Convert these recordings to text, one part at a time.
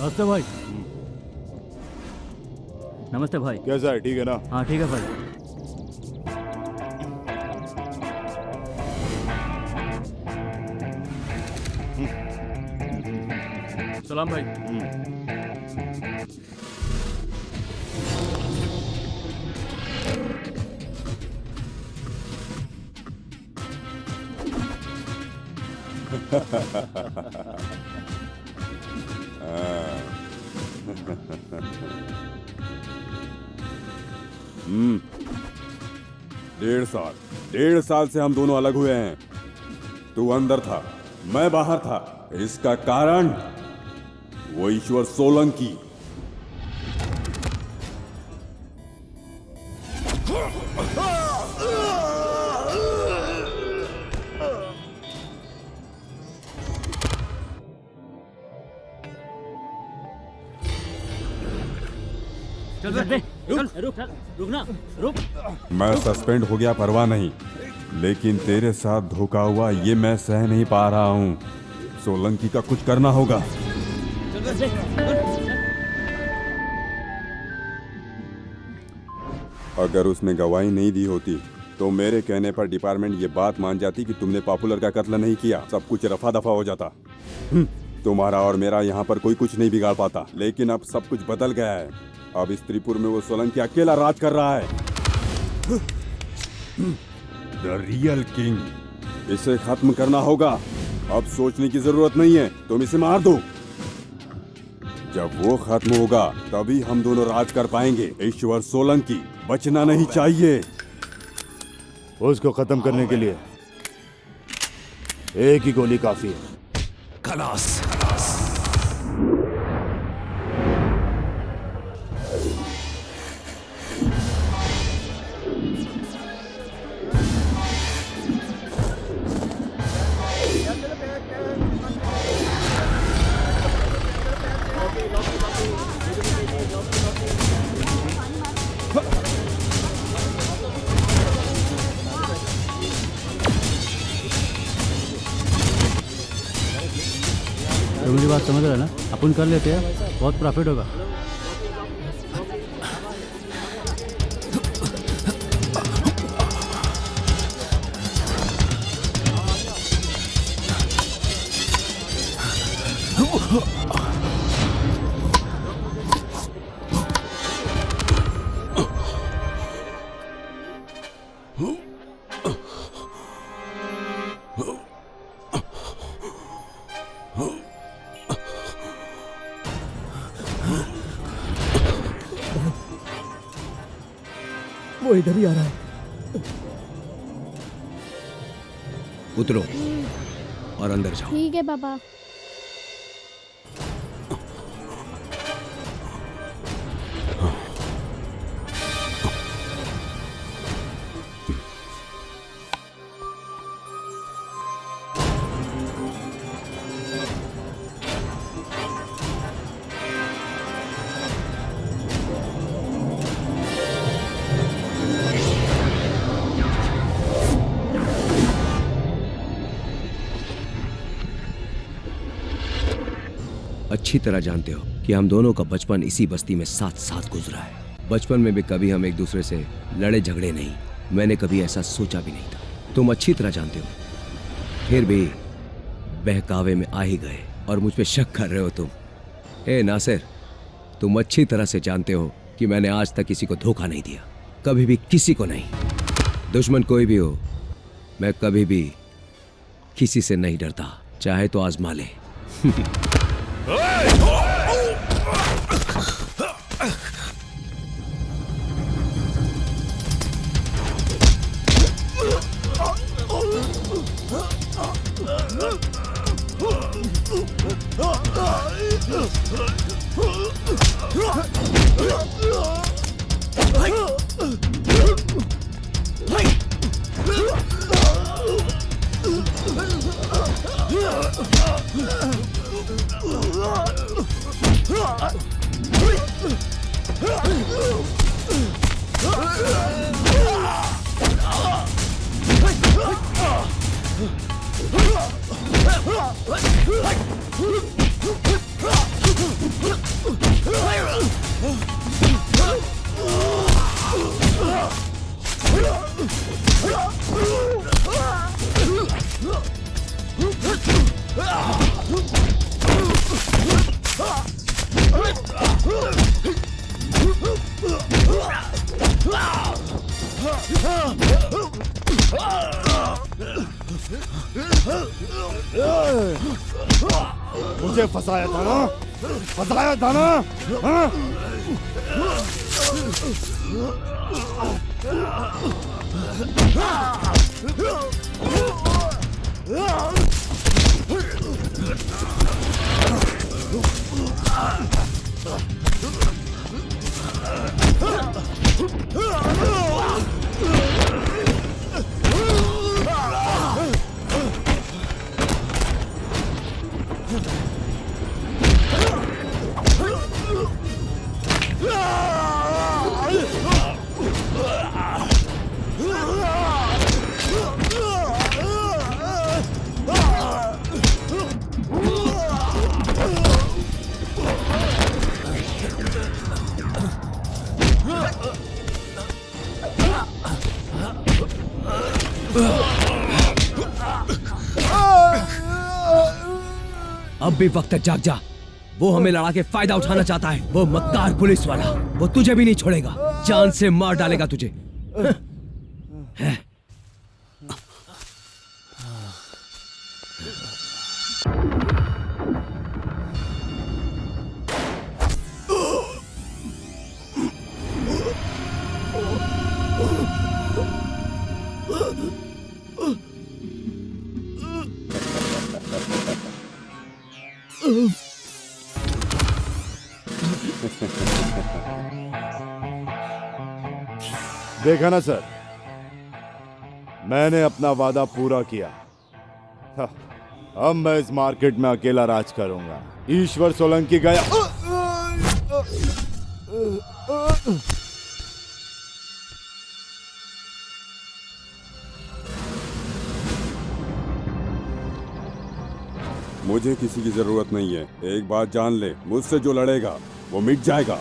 नमस्ते भाई। नमस्ते भाई। कैसा है, ठीक है ना? हाँ ठीक है भाई। सलाम भाई। हम्म 1.5 साल से हम दोनों अलग हुए हैं। तू अंदर था, मैं बाहर था। इसका कारण वो ईश्वर सोलंकी। चल चल रुक रुक ना रुक। मैं सस्पेंड हो गया, परवाह नहीं, लेकिन तेरे साथ धोखा हुआ ये मैं सह नहीं पा रहा हूँ। सोलंकी का कुछ करना होगा। अगर उसने गवाही नहीं दी होती तो मेरे कहने पर डिपार्टमेंट ये बात मान जाती कि तुमने पॉपुलर का कत्ल नहीं किया, सब कुछ रफा दफा हो जाता। तुम्हारा और मेरा यहाँ पर कोई कुछ नहीं बिगाड़ पाता। लेकिन अब सब कुछ बदल गया है। अब इस त्रिपुर में वो सोलंकी अकेला राज कर रहा है। The real king. इसे खत्म करना होगा। अब सोचने की जरूरत नहीं है, तुम इसे मार दो। जब वो खत्म होगा तभी हम दोनों राज कर पाएंगे। ईश्वर सोलंकी बचना नहीं चाहिए। उसको खत्म करने के लिए एक ही गोली काफी है। खलास। तो मुझे बात समझ रहा है ना, अपन कर लेते हैं, बहुत प्रॉफिट होगा। वो इधर ही आ रहा है। उतरो और अंदर जाओ। ठीक है पापा। अच्छी तरह जानते हो कि हम दोनों का बचपन इसी बस्ती में साथ साथ गुजरा है। बचपन में भी कभी हम एक दूसरे से लड़े झगड़े नहीं। मैंने कभी ऐसा सोचा भी नहीं था। तुम अच्छी तरह जानते हो, फिर भी बहकावे में आ ही गए और मुझ पे शक कर रहे हो तुम। ए नासिर, तुम अच्छी तरह से जानते हो कि मैंने आज तक किसी को धोखा नहीं दिया, कभी भी किसी को नहीं। दुश्मन कोई भी हो, मैं कभी भी किसी से नहीं डरता, चाहे तो आजमा ले। मुझे फंसाया था ना, फंसाया था ना, हाँ? अब भी वक्त है, जाग जा। वो हमें लड़ा के फायदा उठाना चाहता है। वो मक्कार पुलिस वाला, वो तुझे भी नहीं छोड़ेगा, जान से मार डालेगा तुझे। देखा ना सर, मैंने अपना वादा पूरा किया। हाँ, अब मैं इस मार्केट में अकेला राज करूंगा। ईश्वर सोलंकी गया। मुझे किसी की जरूरत नहीं है। एक बात जान ले, मुझसे जो लड़ेगा वो मिट जाएगा।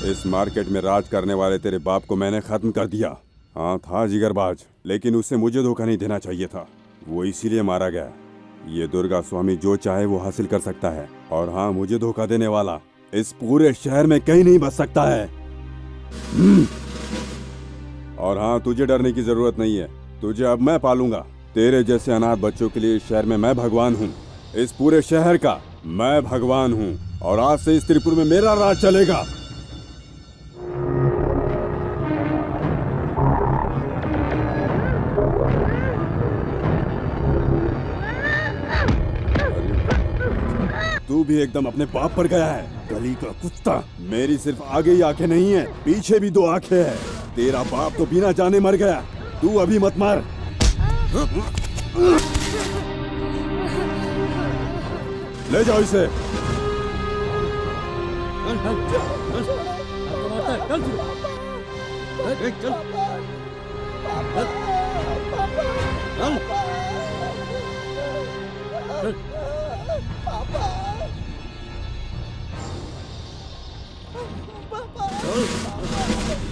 इस मार्केट में राज करने वाले तेरे बाप को मैंने खत्म कर दिया। हाँ, था जिगरबाज, लेकिन उसे मुझे धोखा नहीं देना चाहिए था। वो इसीलिए मारा गया। ये दुर्गा स्वामी जो चाहे वो हासिल कर सकता है। और हाँ, मुझे धोखा देने वाला इस पूरे शहर में कहीं नहीं बच सकता है। और हाँ, तुझे डरने की जरूरत नहीं है। तुझे अब मैं पालूंगा। तेरे जैसे अनाथ बच्चों के लिए इस शहर में मैं भगवान हूँ। इस पूरे शहर का मैं भगवान हूँ। और आज से इस त्रिपुर में मेरा राज चलेगा। तू भी एकदम अपने बाप पर गया है, गली का कुत्ता। मेरी सिर्फ आगे ही आंखें नहीं है, पीछे भी 2 आंखें है। तेरा बाप तो बिना जाने मर गया, तू अभी मत मार। ले जाओ इसे।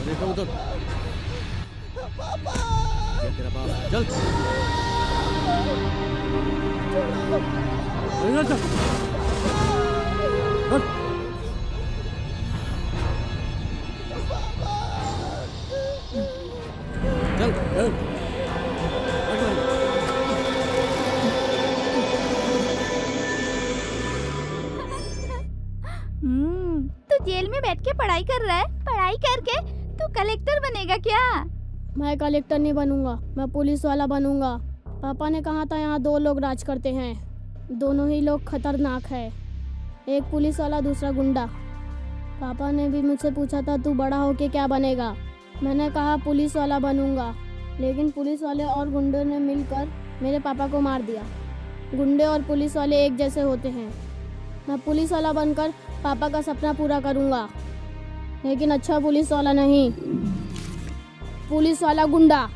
देखो उधर, ये तेरा बाप, चल चल चल तू जेल में बैठ के पढ़ाई कर रहा है। पढ़ाई करके तू कलेक्टर बनेगा क्या? मैं कलेक्टर नहीं बनूंगा, मैं पुलिस वाला बनूंगा। पापा ने कहा था यहाँ 2 लोग राज करते हैं, दोनों ही लोग खतरनाक है। एक पुलिस वाला, दूसरा गुंडा। पापा ने भी मुझसे पूछा था तू बड़ा होके क्या बनेगा। मैंने कहा पुलिस वाला बनूंगा, लेकिन पुलिस वाले और गुंडों ने मिलकर मेरे पापा को मार दिया। गुंडे और पुलिस वाले एक जैसे होते हैं। मैं पुलिस वाला बनकर पापा का सपना पूरा करूंगा, लेकिन अच्छा पुलिस वाला नहीं, पुलिस वाला गुंडा।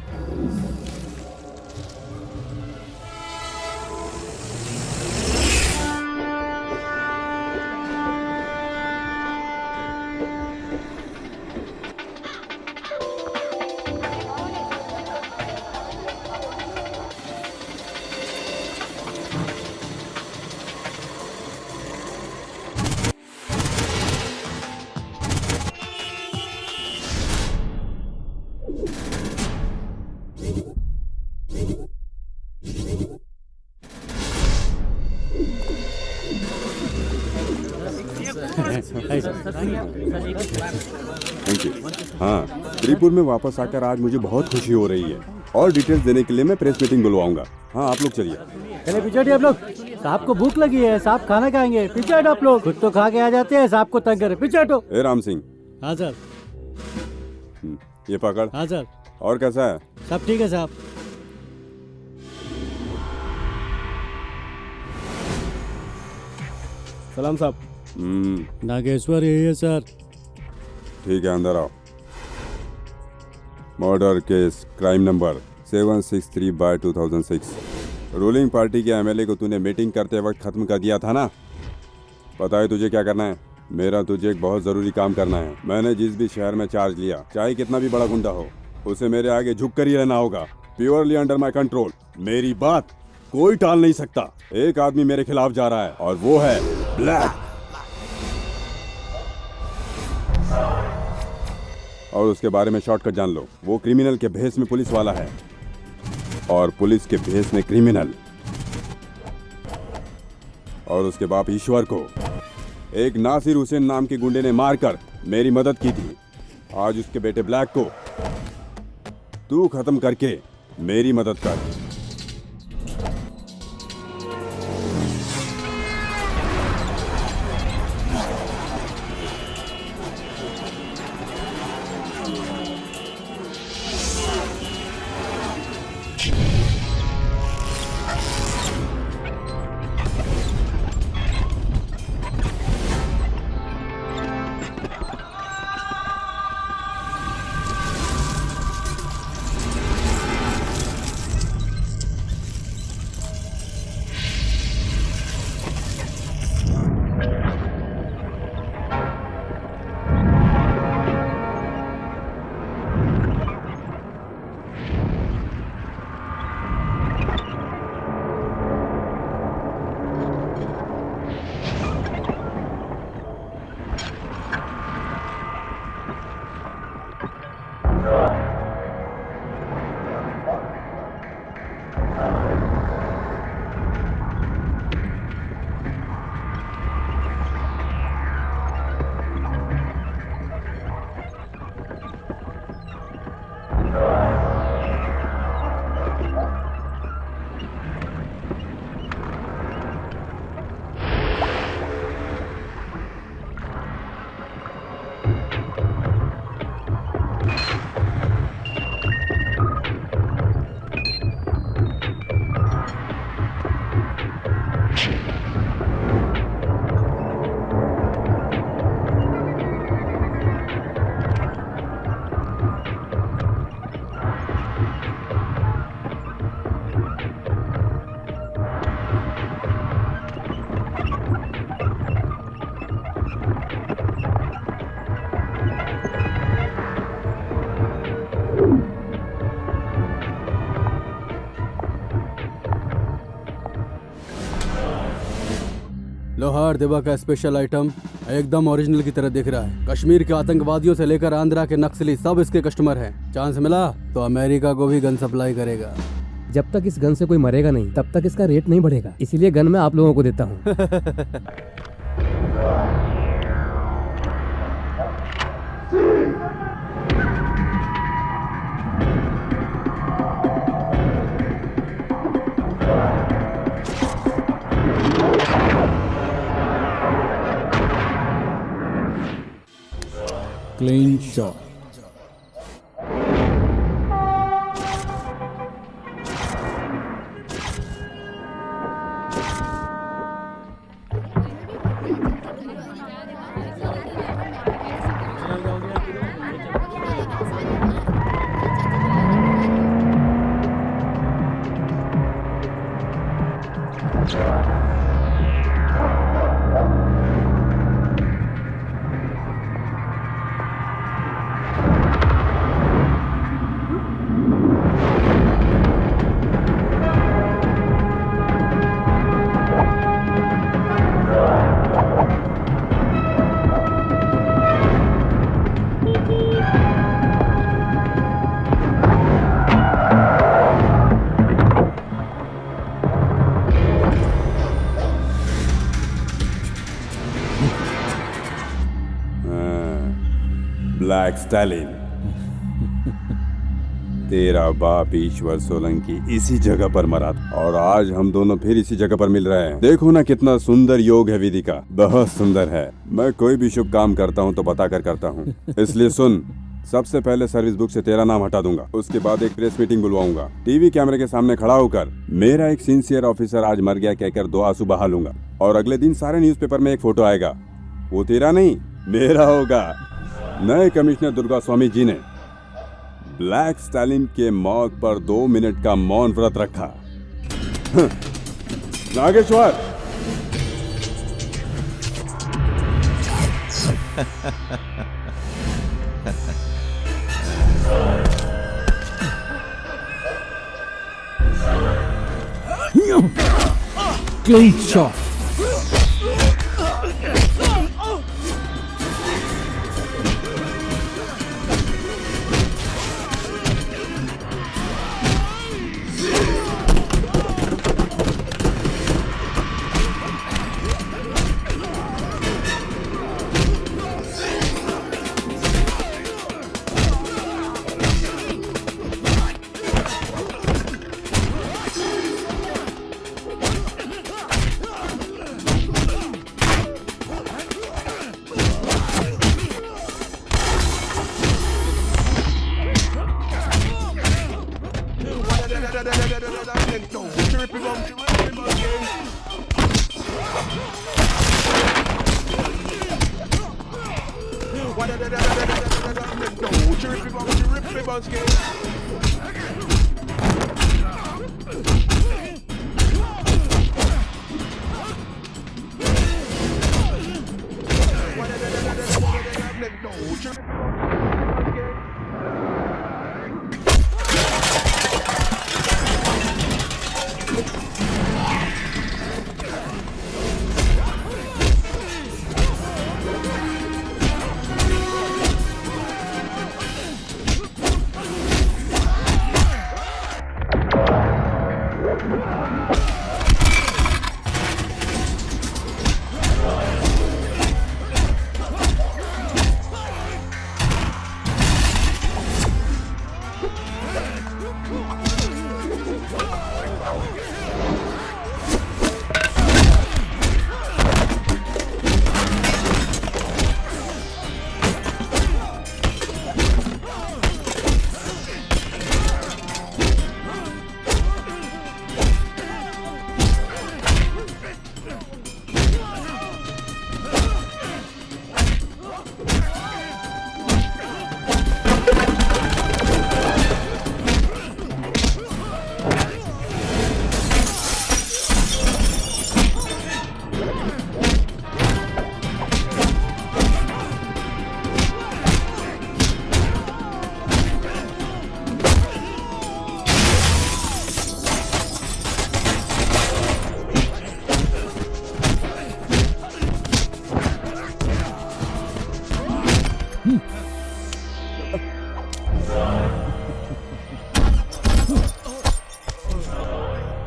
Thank you. हाँ, त्रिपुर में वापस आकर आज मुझे बहुत खुशी हो रही है और डिटेल्स देने के लिए मैं प्रेस मीटिंग बुलवाऊंगा। हाँ, आप लोग चलिए। चले पीछे हटिए आप लोग। साहब को भूख लगी है, साहब खाना खाएंगे। पीछे हटो आप लोग, खुद तो खा के आ जाते हैं, साहब को तंग करे। पीछे हटो। ए राम सिंह, हाँ सर। ये पकड़। हाँ सर। और कैसा है? सब ठीक है साहब। सलाम साहब। नागेश्वर यही है सर। ठीक है, अंदर आओ। Murder case crime number 763/2006। Ruling party के एमएलए को तूने मीटिंग करते वक्त खत्म कर दिया था ना? पता है तुझे क्या करना है? मेरा तुझे एक बहुत जरूरी काम करना है। मैंने जिस भी शहर में चार्ज लिया, चाहे कितना भी बड़ा गुंडा हो, उसे मेरे आगे झुक कर ही रहना होगा। Purely under my control. मेरी बात कोई टाल नहीं सकता। एक आदमी मेरे खिलाफ जा रहा है और वो है ब्लैक। और उसके बारे में शॉर्टकट जान लो। वो क्रिमिनल के भेष में पुलिस वाला है और पुलिस के भेष में क्रिमिनल। और उसके बाप ईश्वर को एक नासिर हुसैन नाम के गुंडे ने मारकर मेरी मदद की थी। आज उसके बेटे ब्लैक को तू खत्म करके मेरी मदद कर। लोहार देवा का स्पेशल आइटम एकदम ओरिजिनल की तरह दिख रहा है। कश्मीर के आतंकवादियों से लेकर आंध्रा के नक्सली सब इसके कस्टमर हैं। चांस मिला तो अमेरिका को भी गन सप्लाई करेगा। जब तक इस गन से कोई मरेगा नहीं तब तक इसका रेट नहीं बढ़ेगा, इसीलिए गन मैं आप लोगों को देता हूँ। Clean shot. Black Stalin. तेरा बाप ईश्वर सोलंकी इसी जगह पर मरा था और आज हम दोनों फिर इसी जगह पर मिल रहे हैं। देखो ना कितना सुंदर योग है विधि का, बहुत सुंदर है। मैं कोई भी शुभ काम करता हूँ तो बताकर करता हूँ, इसलिए सुन। सबसे पहले सर्विस बुक से तेरा नाम हटा दूंगा, उसके बाद एक प्रेस मीटिंग बुलवाऊंगा। टीवी कैमरे के सामने खड़ा होकर मेरा एक सिंसियर ऑफिसर आज मर गया कहकर 2 आंसू बहा लूंगा और अगले दिन सारे न्यूज़पेपर में एक फोटो आएगा। वो तेरा नहीं मेरा होगा। नए कमिश्नर दुर्गा स्वामी जी ने ब्लैक स्टैलिन के मौत पर 2 मिनट का मौन व्रत रखा। Nageshwar, clean shot.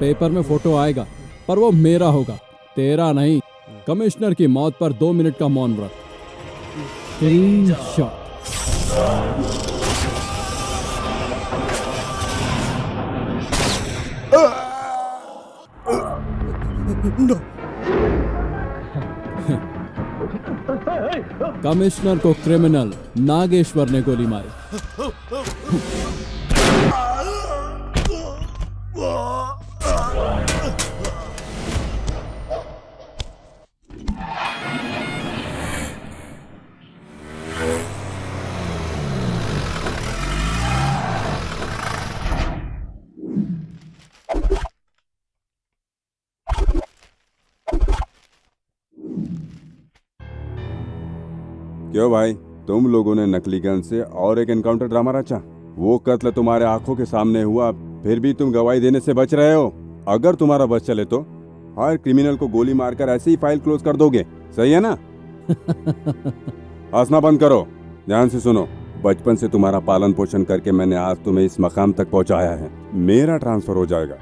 पेपर में फोटो आएगा पर वो मेरा होगा, तेरा नहीं। कमिश्नर की मौत पर 2 मिनट का मौन व्रत। Clean shot. कमिश्नर को क्रिमिनल नागेश्वर ने गोली मारी। क्यों भाई, तुम लोगों ने नकली गन से और एक एनकाउंटर ड्रामा रचा। वो कत्ल तुम्हारे आंखों के सामने हुआ, फिर भी तुम गवाही देने से बच रहे हो। अगर तुम्हारा बस चले तो हर क्रिमिनल को गोली मारकर ऐसे ही फाइल क्लोज कर दोगे, सही है ना? हंसना बंद करो, ध्यान से सुनो। बचपन से तुम्हारा पालन पोषण करके मैंने आज तुम्हें इस मकाम तक पहुंचाया है। मेरा ट्रांसफर हो जाएगा,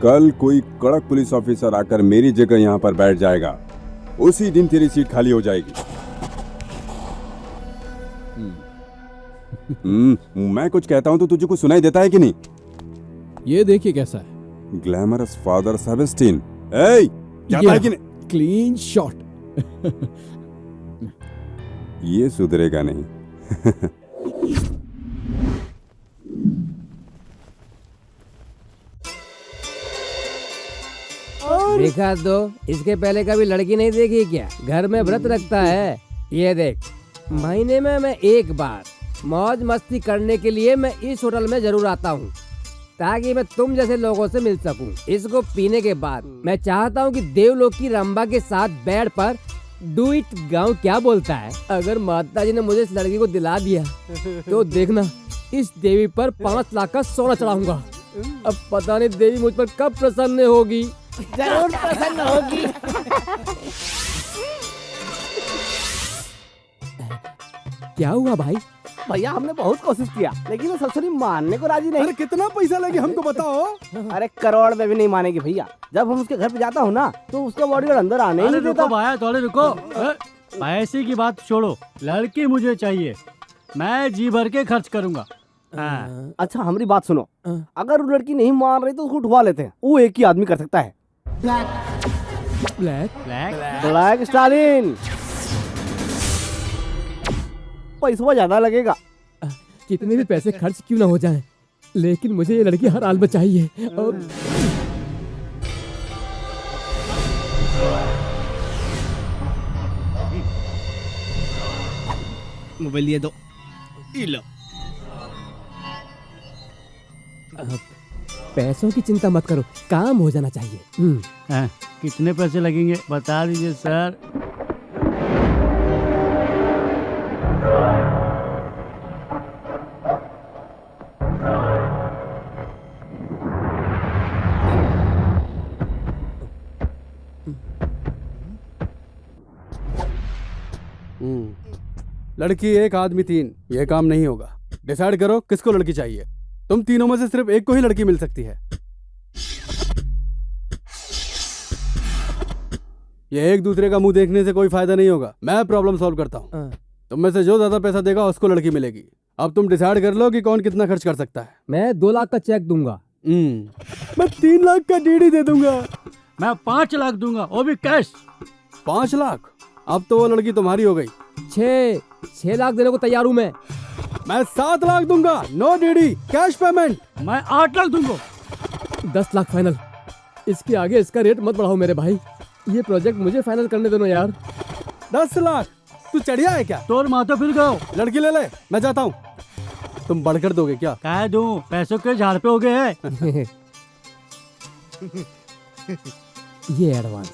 कल कोई कड़क पुलिस ऑफिसर आकर मेरी जगह यहाँ पर बैठ जाएगा, उसी दिन तेरी सीट खाली हो जाएगी। मैं कुछ कहता हूँ तो तुझे कुछ सुनाई देता है कि नहीं? ये देखिए कैसा है, ग्लैमरस फादर सेबेस्टिन। ए, जाता है कि नहीं? Clean shot. ये सुधरेगा नहीं। देखा तो इसके पहले कभी लड़की नहीं देखी क्या? घर में व्रत रखता है। ये देख, महीने में मैं एक बार मौज मस्ती करने के लिए मैं इस होटल में जरूर आता हूँ, ताकि मैं तुम जैसे लोगों से मिल सकूं। इसको पीने के बाद मैं चाहता हूँ कि देवलोक की रंबा के साथ बेड पर डू इट गाँव क्या बोलता है। अगर माता जी ने मुझे इस लड़की को दिला दिया तो देखना, इस देवी पर 5 लाख का सोना चढ़ाऊंगा। अब पता नहीं देवी मुझ पर कब प्रसन्न होगी। जरूर प्रसन्न होगी। क्या हुआ भाई? भैया हमने बहुत कोशिश किया, लेकिन वो ससुरी मानने को राजी नहीं। अरे कितना पैसा लगे हमको बताओ। अरे करोड़ में भी नहीं मानेगी भैया। जब हम उसके घर पे जाता हूँ ना, तो उसका बॉडीगार्ड अंदर आने ही नहीं देता। भाया थोड़े रुको, पैसे की बात छोड़ो, लड़की मुझे चाहिए, मैं जी भर के खर्च करूंगा। अच्छा हमारी बात सुनो, अगर वो लड़की नहीं मान रही तो उसको उठवा लेते हैं। वो एक ही आदमी कर सकता है। Black Stalin. पैसा ज्यादा लगेगा। कितने भी पैसे खर्च क्यों ना हो जाएं, लेकिन मुझे ये लड़की हर हाल में चाहिए। और मोबाइल ये दो, लो। पैसों की चिंता मत करो, काम हो जाना चाहिए। कितने पैसे लगेंगे बता दीजिए सर। लड़की एक आदमी 3, ये काम नहीं होगा। डिसाइड करो किसको लड़की चाहिए। तुम तीनों में से सिर्फ एक को ही लड़की मिल सकती है। ये एक दूसरे का मुंह देखने से कोई फायदा नहीं होगा। मैं प्रॉब्लम सॉल्व करता हूँ। तुम में से जो ज्यादा पैसा देगा उसको लड़की मिलेगी। अब तुम डिसाइड कर लो कि कौन कितना खर्च कर सकता है। मैं 2 लाख का चेक दूंगा। मैं 3 लाख का डीडी दे दूंगा। मैं 5 लाख दूंगा, वो भी कैश। 5 लाख? अब तो वो लड़की तुम्हारी हो गई। 6 लाख देने को तैयार हूँ मैं। मैं 7 लाख दूंगा, नो डीडी, कैश पेमेंट। मैं 8 लाख दूंगा। 10 लाख फाइनल। इसके आगे इसका रेट मत बढ़ाओ मेरे भाई। ये प्रोजेक्ट मुझे फाइनल करने देना यार। 10 लाख? तू चढ़िया है क्या? तोर माथा फिर गयो। लड़की ले ले, मैं जाता हूँ। तुम बढ़कर दोगे क्या? कह दूं, पैसों के झाड़ पे हो गए हैं। ये एडवांस,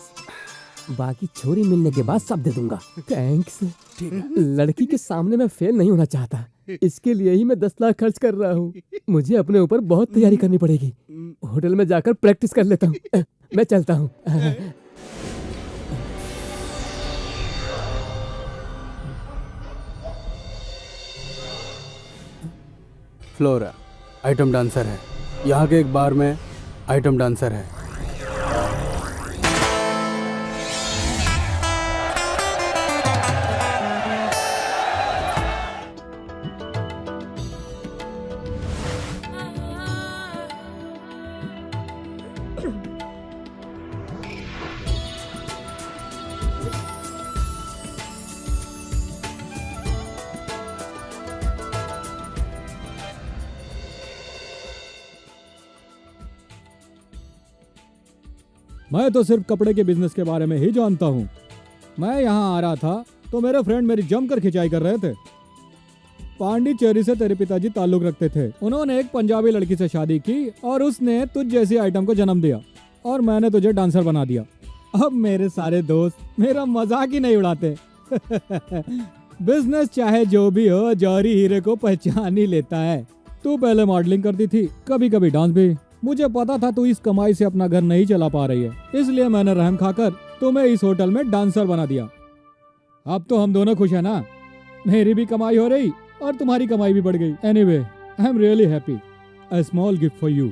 बाकी छोरी मिलने के बाद सब दे दूंगा। थैंक्स। लड़की के सामने मैं फेल नहीं होना चाहता, इसके लिए ही मैं 10 लाख खर्च कर रहा हूँ। मुझे अपने ऊपर बहुत तैयारी करनी पड़ेगी। होटल में जाकर प्रैक्टिस कर लेता हूँ। मैं चलता हूँ। फ्लोरा आइटम डांसर है। यहाँ के एक बार में आइटम डांसर है। मैं तो सिर्फ कपड़े के बिजनेस के बारे में ही जानता हूँ। मैं यहाँ आ रहा था तो मेरे फ्रेंड मेरी जमकर खिंचाई कर रहे थे। पांडिचेरी से तेरे पिताजी ताल्लुक रखते थे। उन्होंने एक पंजाबी लड़की से शादी की और उसने तुझ जैसी आइटम को जन्म दिया और मैंने तुझे डांसर बना दिया। अब मेरे सारे दोस्त मेरा मजाक ही नहीं उड़ाते। बिजनेस चाहे जो भी हो, जौहरी हीरे को पहचान ही लेता है। तू पहले मॉडलिंग करती थी, कभी कभी डांस भी। मुझे पता था तू इस कमाई से अपना घर नहीं चला पा रही है, इसलिए मैंने रहम खाकर तुम्हें इस होटल में डांसर बना दिया। अब तो हम दोनों खुश हैं ना? मेरी भी कमाई हो रही और तुम्हारी कमाई भी बढ़ गई। Anyway, I am really happy. A small gift for you.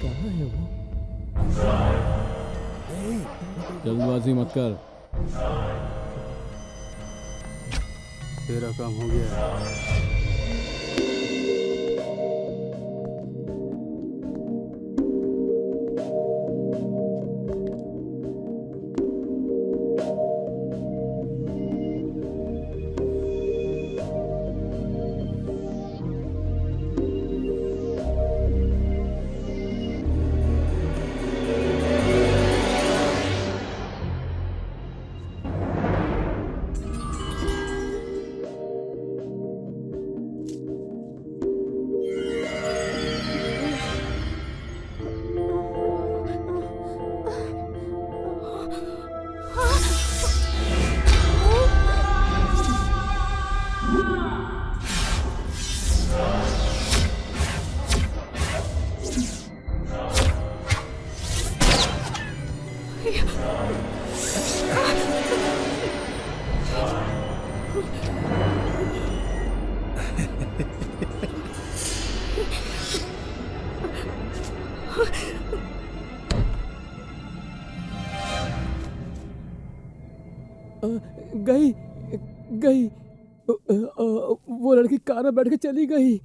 कहाँ है वो? जल्दबाजी मत कर। तेरा काम हो गया। गई गई वो लड़की कार में बैठ के चली गई।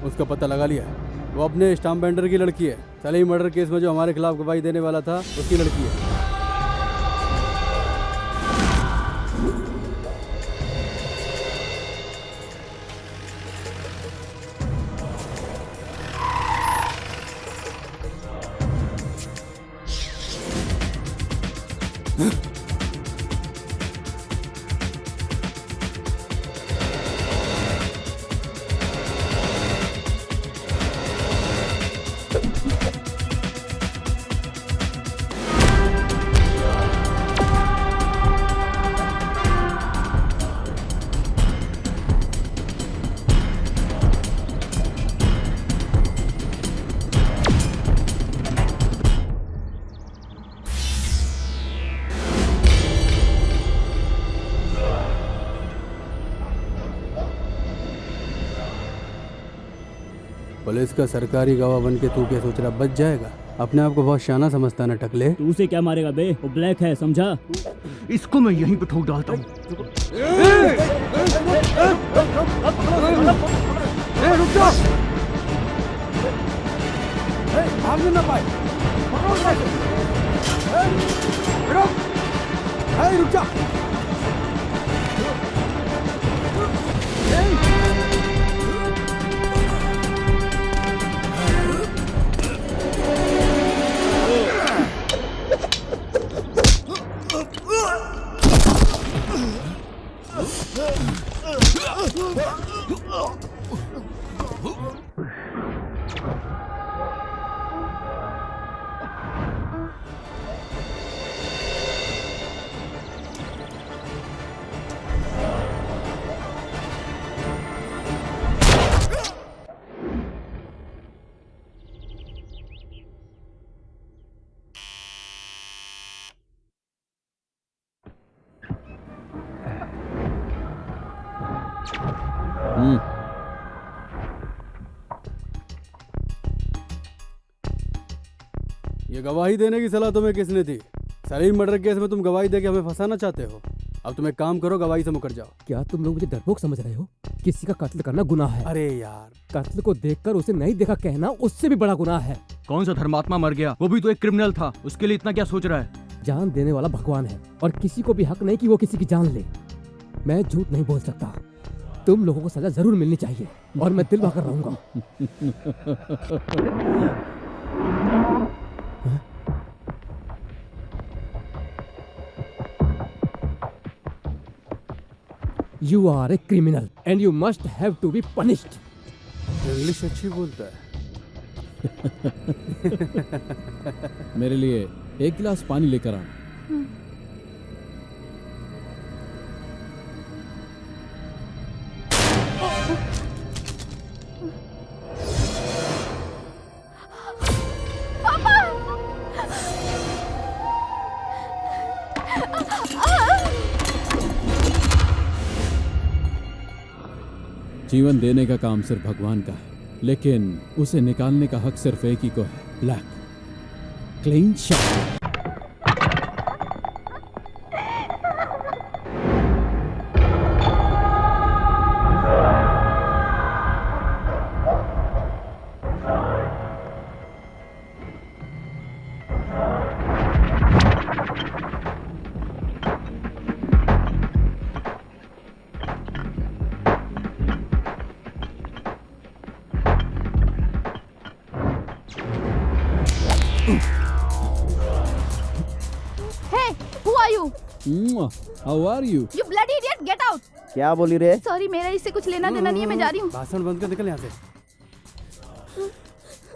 उसका पता लगा लिया। वो अपने स्टाम्प बेंडर की लड़की है। सलीम मर्डर केस में जो हमारे खिलाफ गवाही देने वाला था उसकी लड़की है। पुलिस का सरकारी गवाह बन के तू क्या सोच रहा बच जाएगा? अपने आप को बहुत शाना समझता ना टकले। तू उसे क्या मारेगा बे? वो ब्लैक है, समझा? इसको मैं यहीं पे ठोक डालता हूँ। रुक जा, भागने ना पाए। रुक जा। ये गवाही देने की सलाह तुम्हें किसने दी? सलीम मर्डर केस में तुम गवाही देके हमें फंसाना चाहते हो? अब तुम एक काम करो, गवाही से मुकर जाओ। क्या तुम लोग मुझे डरपोक समझ रहे हो? किसी का कत्ल करना गुनाह है। अरे यार, कत्ल को देखकर उसे नहीं देखा कहना उससे भी बड़ा गुनाह है। कौन सा धर्मात्मा मर गया? वो भी तो एक क्रिमिनल था। उसके लिए इतना क्या सोच रहा है? जान देने वाला भगवान है और किसी को भी हक नहीं कि वो किसी की जान ले। मैं झूठ नहीं बोल सकता। तुम लोगों को सजा जरूर मिलनी चाहिए और मैं दिल बहाकर रहूंगा। You are a criminal and you must have to be punished. English अच्छी बोलता है। मेरे लिए एक गिलास पानी लेकर आना। जीवन देने का काम सिर्फ भगवान का है, लेकिन उसे निकालने का हक सिर्फ एक ही को है, black. Clean shot. Hey, who are you? How are you? You bloody idiot, get out! क्या बोली रे? सॉरी, मेरा इससे कुछ लेना देना नहीं है, मैं जा रही हूँ। भाषण बंद कर, निकल यहाँ से।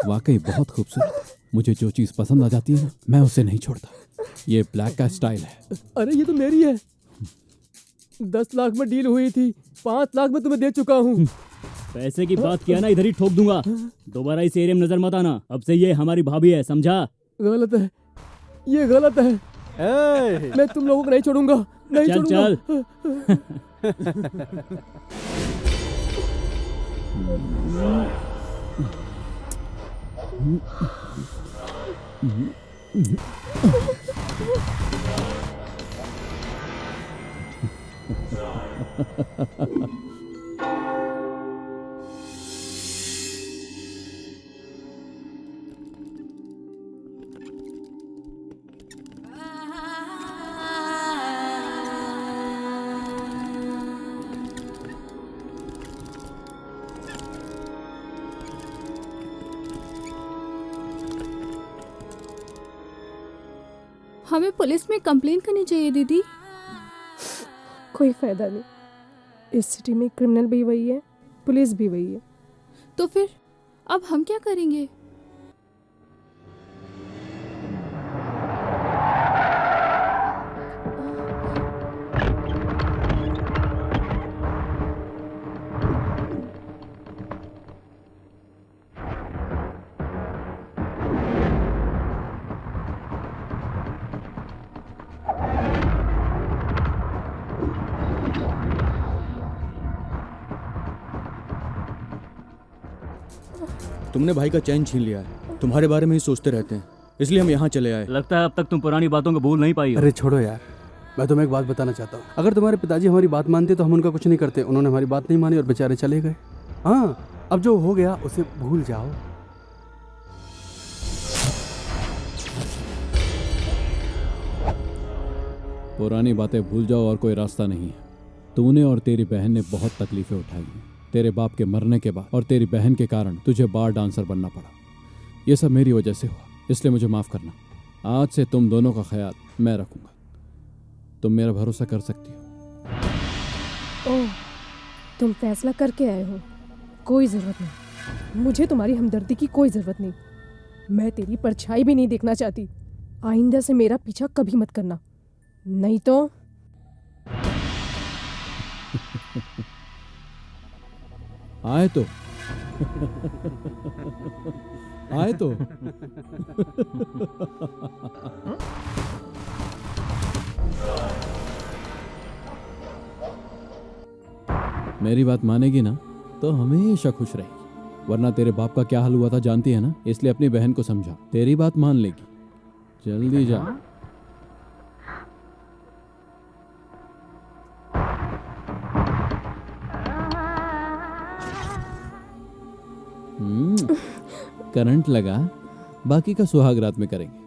वाकई बहुत खूबसूरत है। मुझे जो चीज पसंद आ जाती है ना, मैं उसे नहीं छोड़ता। ये ब्लैक का स्टाइल है। अरे ये तो मेरी है। 10 लाख में डील हुई थी, 5 लाख में तुम्हें दे चुका हूँ। पैसे की बात किया ना, इधर ही ठोक दूंगा। दोबारा इस एरिया में नजर मत आना। अब से ये हमारी भाभी है, समझा? गलत है, ये गलत है। मैं तुम लोगों को नहीं छोड़ूंगा, नहीं चल छोड़ूंगा। हमें पुलिस में कंप्लेन करनी चाहिए दीदी। कोई फायदा नहीं, इस सिटी में क्रिमिनल भी वही है, पुलिस भी वही है। तो फिर अब हम क्या करेंगे? तुमने भाई का चैन छीन लिया है, तुम्हारे बारे में ही सोचते रहते हैं, इसलिए हम यहाँ चले आए। लगता है अब तक तुम पुरानी बातों को भूल नहीं पाई हो। अरे छोड़ो यार, मैं तुम्हें एक बात बताना चाहता हूँ। अगर तुम्हारे पिताजी हमारी बात मानते तो हम उनका कुछ नहीं करते। उन्होंने हमारी बात नहीं मानी और बेचारे चले गए। हाँ, अब जो हो गया उसे भूल जाओ। पुरानी बातें भूल जाओ और कोई रास्ता नहीं है। तूने और तेरी बहन ने बहुत तकलीफें उठाई हैं। तेरे बाप के मरने के बाद और तेरी बहन के कारण तुझे बार डांसर बनना पड़ा। ये सब मेरी वजह से हुआ, इसलिए मुझे माफ़ करना। आज से तुम दोनों का ख्याल मैं रखूंगा। तुम मेरा भरोसा कर सकती हो। ओह, तुम फैसला करके आए हो। कोई ज़रूरत नहीं, मुझे तुम्हारी हमदर्दी की कोई ज़रूरत नहीं। मैं तेरी परछाई भी नहीं देखना चाहती। आइंदा से मेरा पीछा कभी मत करना, नहीं तो आए तो आए तो मेरी बात मानेगी ना तो हमेशा खुश रहेगी, वरना तेरे बाप का क्या हाल हुआ था जानती है ना। इसलिए अपनी बहन को समझा, तेरी बात मान लेगी। जल्दी जा। करंट लगा, बाकी का सुहाग रात में करेंगे।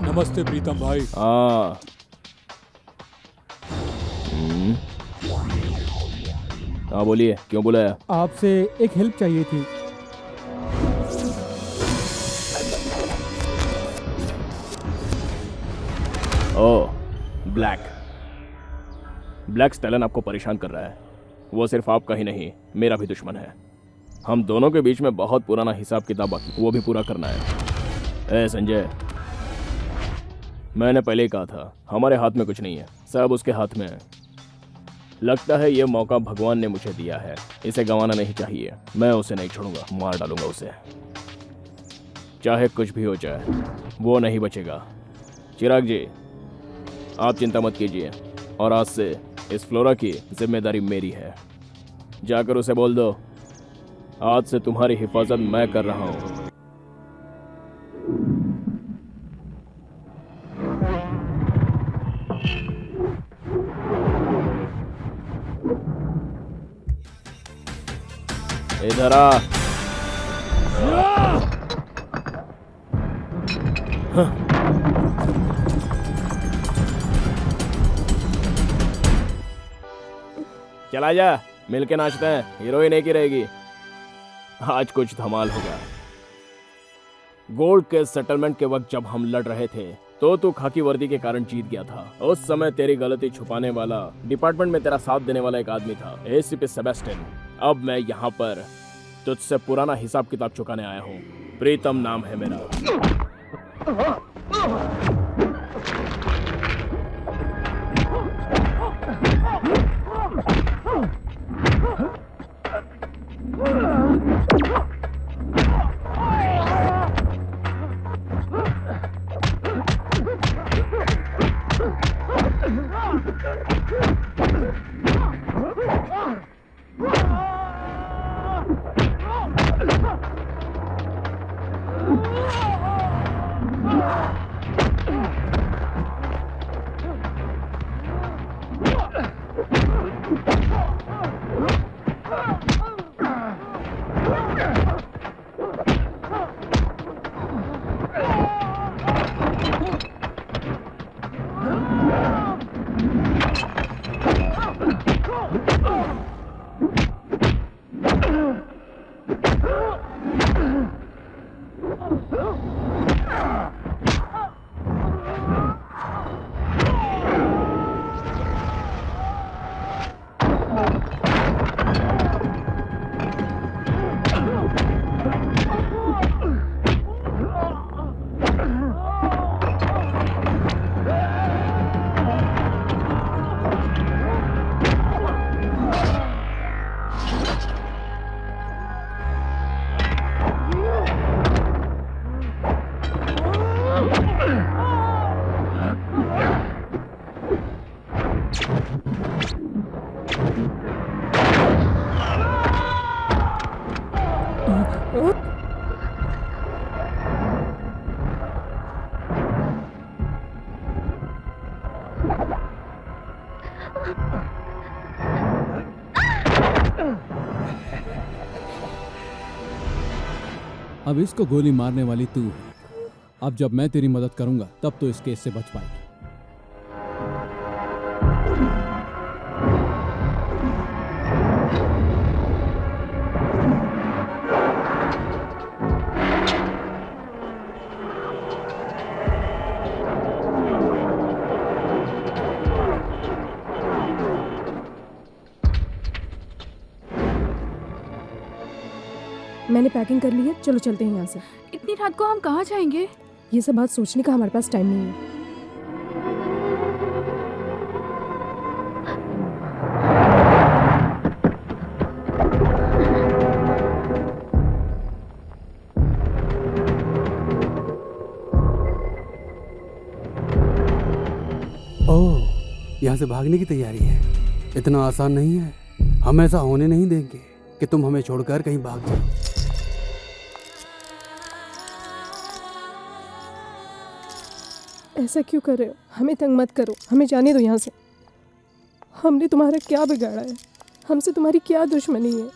नमस्ते प्रीतम भाई। हाँ। हाँ बोलिए, क्यों बुलाया? आपसे एक हेल्प चाहिए थी। ओह, ब्लैक स्टैलन आपको परेशान कर रहा है। वो सिर्फ आपका ही नहीं, मेरा भी दुश्मन है। हम दोनों के बीच में बहुत पुराना हिसाब किताब बाकी, वो भी पूरा करना है। ए संजय, मैंने पहले ही कहा था, हमारे हाथ में कुछ नहीं है, सब उसके हाथ में है। लगता है ये मौका भगवान ने मुझे दिया है, इसे गंवाना नहीं चाहिए। मैं उसे नहीं छोड़ूंगा, मार डालूंगा उसे, चाहे कुछ भी हो जाए, वो नहीं बचेगा। चिराग जी, आप चिंता मत कीजिए, और आज से इस फ्लोरा की जिम्मेदारी मेरी है। जाकर उसे बोल दो, आज से तुम्हारी हिफाजत मैं कर रहा हूं। इधर आ। चला जा, मिलके नाचते हैं, हीरोइन एक ही रहेगी। आज कुछ धमाल होगा। गोल्ड के सेटलमेंट के वक्त जब हम लड़ रहे थे तो तू खाकी वर्दी के कारण जीत गया था। उस समय तेरी गलती छुपाने वाला, डिपार्टमेंट में तेरा साथ देने वाला एक आदमी था, एसीपी सेबेस्टियन। अब मैं यहाँ पर तुझसे पुराना हिसाब किताब चुकाने आया हूँ। प्रीतम नाम है मेरा। अब इसको गोली मारने वाली तू है। अब जब मैं तेरी मदद करूंगा तब तो इस केस से बच पाएगी। मैंने पैकिंग कर ली है, चलो चलते हैं यहाँ से। इतनी रात को हम कहाँ जाएंगे? ये सब बात सोचने का हमारे पास टाइम नहीं है। ओह, यहाँ से भागने की तैयारी है। इतना आसान नहीं है। हम ऐसा होने नहीं देंगे कि तुम हमें छोड़कर कहीं भाग जाओ। ऐसा क्यों कर रहे हो? हमें तंग मत करो, हमें जाने दो यहाँ से। हमने तुम्हारा क्या बिगाड़ा है? हमसे तुम्हारी क्या दुश्मनी है?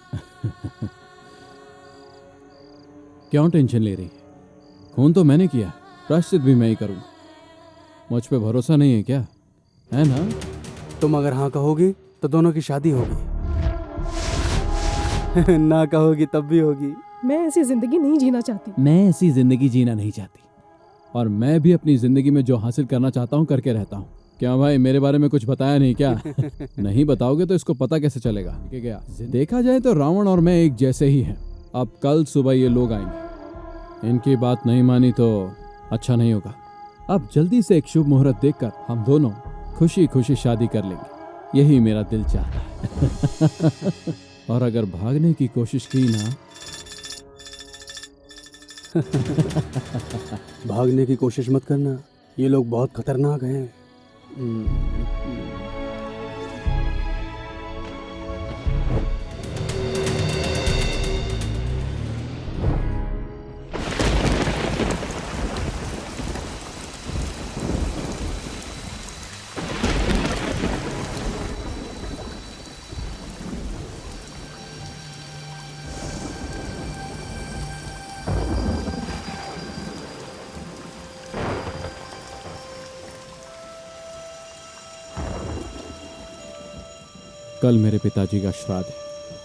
क्यों टेंशन ले रही है? खून तो मैंने किया, प्रायश्चित भी मैं ही करूँगा। मुझ पे भरोसा नहीं है क्या? है ना? तुम अगर हाँ कहोगी तो दोनों की शादी होगी। ना कहोगी तब भी होगी। मैं ऐसी जिंदगी नहीं जीना चाहती। मैं ऐसी जिंदगी जीना नहीं चाहती, और मैं भी अपनी जिंदगी में जो हासिल करना चाहता हूँ करके रहता हूँ। क्या भाई, मेरे बारे में कुछ बताया नहीं क्या? नहीं बताओगे तो इसको पता कैसे चलेगा? क्या देखा जाए तो रावण और मैं एक जैसे ही हैं। अब कल सुबह ये लोग आएंगे, इनकी बात नहीं मानी तो अच्छा नहीं होगा। अब जल्दी से एक शुभ मुहूर्त देखकर हम दोनों खुशी खुशी शादी कर लेंगे, यही मेरा दिल चाहता है। और अगर भागने की कोशिश की ना भागने की कोशिश मत करना, ये लोग बहुत खतरनाक हैं। कल मेरे पिताजी का श्राद्ध है,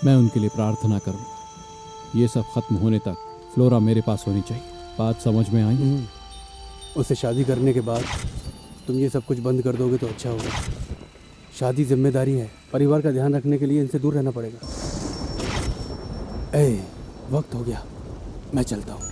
मैं उनके लिए प्रार्थना करूंगा। ये सब खत्म होने तक फ्लोरा मेरे पास होनी चाहिए। बात समझ में आई? उससे शादी करने के बाद तुम ये सब कुछ बंद कर दोगे तो अच्छा होगा। शादी जिम्मेदारी है, परिवार का ध्यान रखने के लिए इनसे दूर रहना पड़ेगा। वक्त हो गया, मैं चलता हूँ।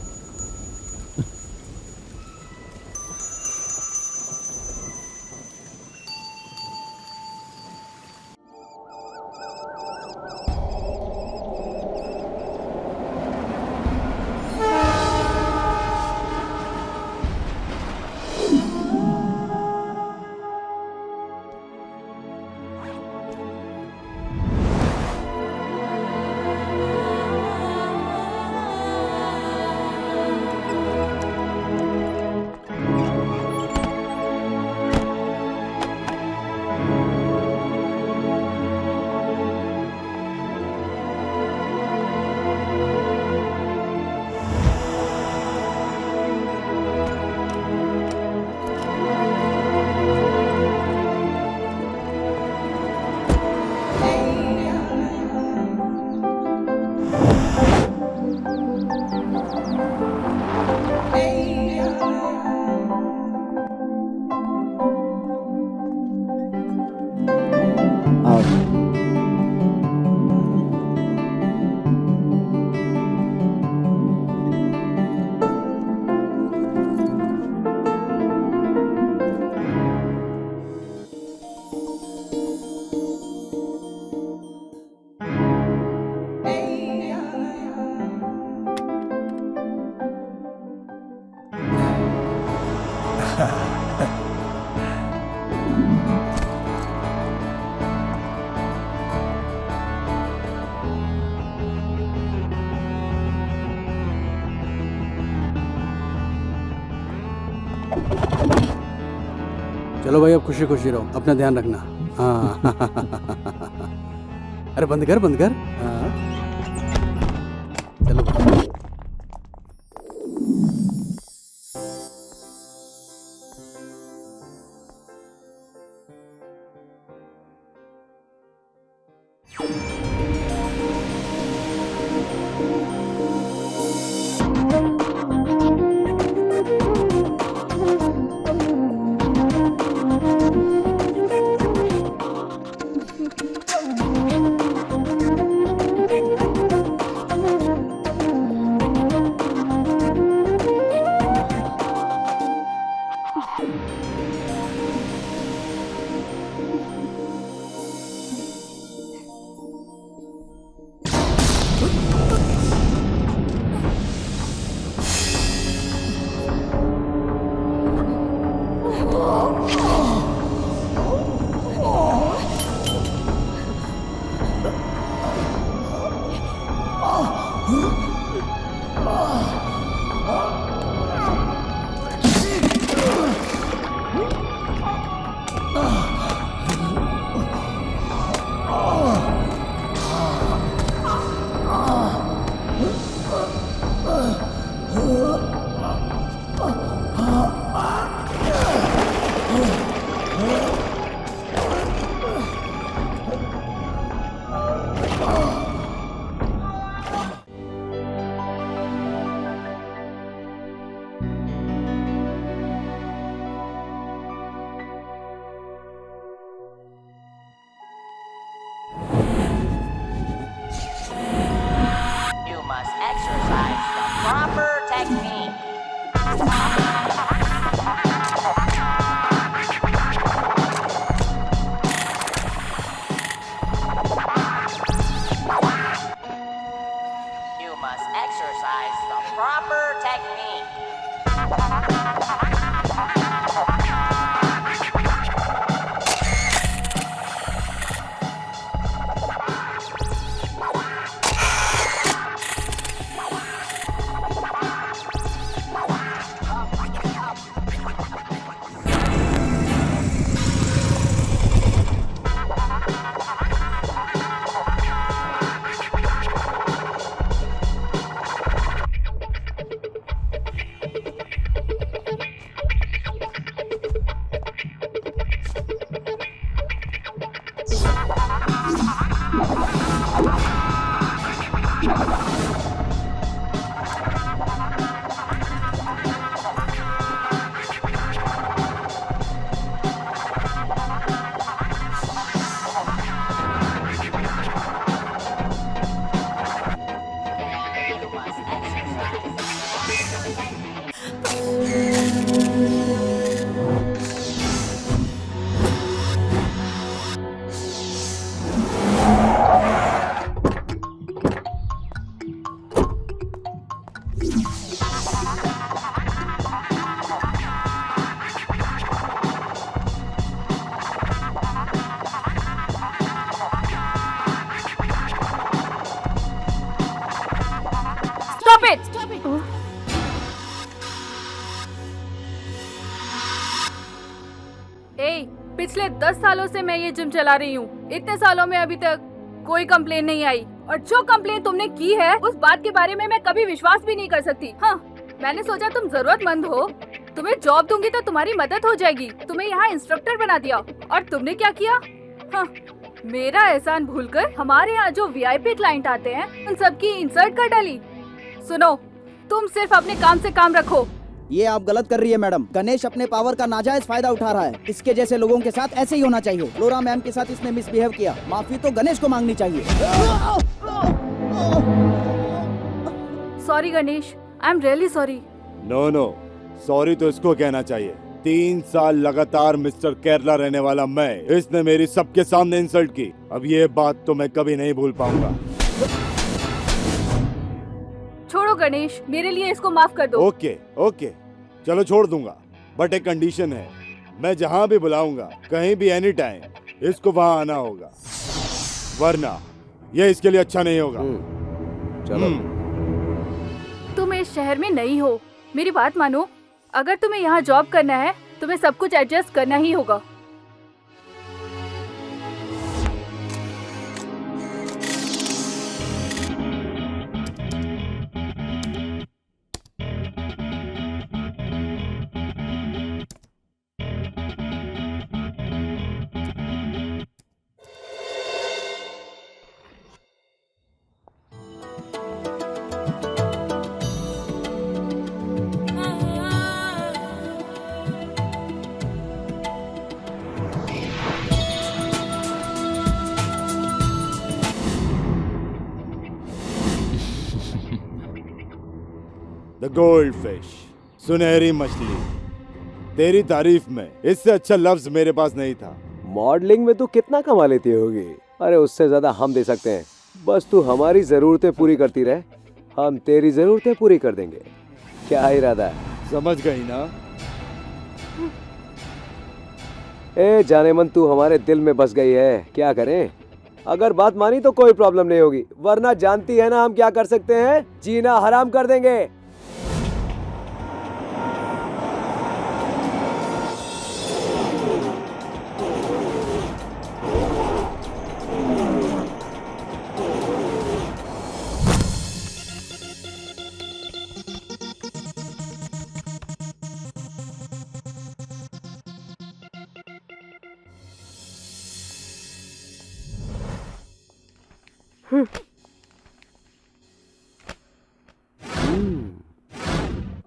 चलो भाई, अब खुशी खुशी रहो, अपना ध्यान रखना। हाँ। अरे बंद कर, बंद कर। हाँ। चलो भाई। must exercise the proper technique. You must exercise the proper technique. Stop it! पिछले 10 सालों से मैं ये जिम चला रही हूँ। इतने सालों में अभी तक कोई कंप्लेन नहीं आई, और जो कंप्लेन तुमने की है उस बात के बारे में मैं कभी विश्वास भी नहीं कर सकती। हाँ, मैंने सोचा तुम जरूरतमंद हो, तुम्हें जॉब दूंगी तो तुम्हारी मदद हो जाएगी। तुम्हें यहाँ इंस्ट्रक्टर बना दिया, और तुमने क्या किया? हाँ, मेरा एहसान भूलकर हमारे यहाँ जो वीआईपी क्लाइंट आते हैं उन सबकी इंसल्ट कर डाली। सुनो, तुम सिर्फ अपने काम से काम रखो। ये आप गलत कर रही है मैडम। गणेश अपने पावर का नाजायज फायदा उठा रहा है। इसके जैसे लोगों के साथ ऐसे ही होना चाहिए। फ्लोरा मैम के साथ इसने मिसबिहेव किया, माफी तो गणेश को मांगनी चाहिए। Sorry Ganesh, I am really sorry. No, sorry तो इसको कहना चाहिए। 3 साल लगातार मिस्टर केरला रहने वाला मैं, इसने मेरी सबके सामने इंसल्ट की। अब ये बात तो मैं कभी नहीं भूल पाऊंगा। छोड़ो गणेश, मेरे लिए इसको माफ कर दो। ओके, चलो छोड़ दूंगा, बट एक कंडीशन है। मैं जहाँ भी बुलाऊंगा, कहीं भी एनी टाइम, इसको वहाँ आना होगा, वरना ये इसके लिए अच्छा नहीं होगा। चलो। तुम इस शहर में नहीं हो, मेरी बात मानो। अगर तुम्हें यहाँ जॉब करना है, तुम्हें सब कुछ एडजस्ट करना ही होगा। द गोल्ड फिश, सुनहरी मछली। तेरी तारीफ में इससे अच्छा लफ्ज मेरे पास नहीं था। मॉडलिंग में तू कितना कमा लेती होगी? अरे उससे ज्यादा हम दे सकते हैं। बस तू हमारी जरूरतें पूरी करती रहे, हम तेरी जरूरतें पूरी कर देंगे। क्या इरादा है? समझ गई ना? ए जाने मन, तू हमारे दिल में बस गई है। क्या करें? अगर बात मानी तो कोई प्रॉब्लम नहीं होगी, वरना जानती है ना हम क्या कर सकते हैं? जीना हराम कर देंगे।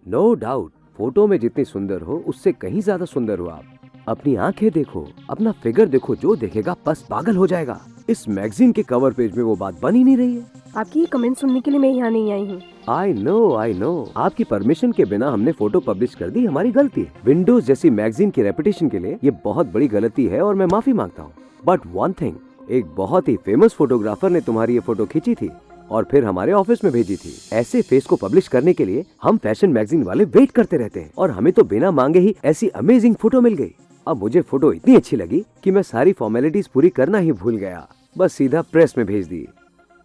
नो डाउट, फोटो में जितनी सुंदर हो उससे कहीं ज्यादा सुंदर हो आप। अपनी आंखें देखो, अपना फिगर देखो, जो देखेगा बस पागल हो जाएगा। इस मैगजीन के कवर पेज में वो बात बन ही नहीं रही है। आपकी कमेंट सुनने के लिए मैं यहाँ नहीं आई हूँ। आई नो आपकी परमिशन के बिना हमने फोटो पब्लिश कर दी, हमारी गलती है। विंडोज जैसी मैगजीन की रेपुटेशन के लिए ये बहुत बड़ी गलती है और मैं माफी मांगता हूँ। बट वन थिंग, एक बहुत ही फेमस फोटोग्राफर ने तुम्हारी ये फोटो खींची थी और फिर हमारे ऑफिस में भेजी थी। ऐसे फेस को पब्लिश करने के लिए हम फैशन मैगजीन वाले वेट करते रहते हैं और हमें तो बिना मांगे ही ऐसी अमेजिंग फोटो मिल गई। अब मुझे फोटो इतनी अच्छी लगी कि मैं सारी फॉर्मेलिटीज पूरी करना ही भूल गया, बस सीधा प्रेस में भेज दी।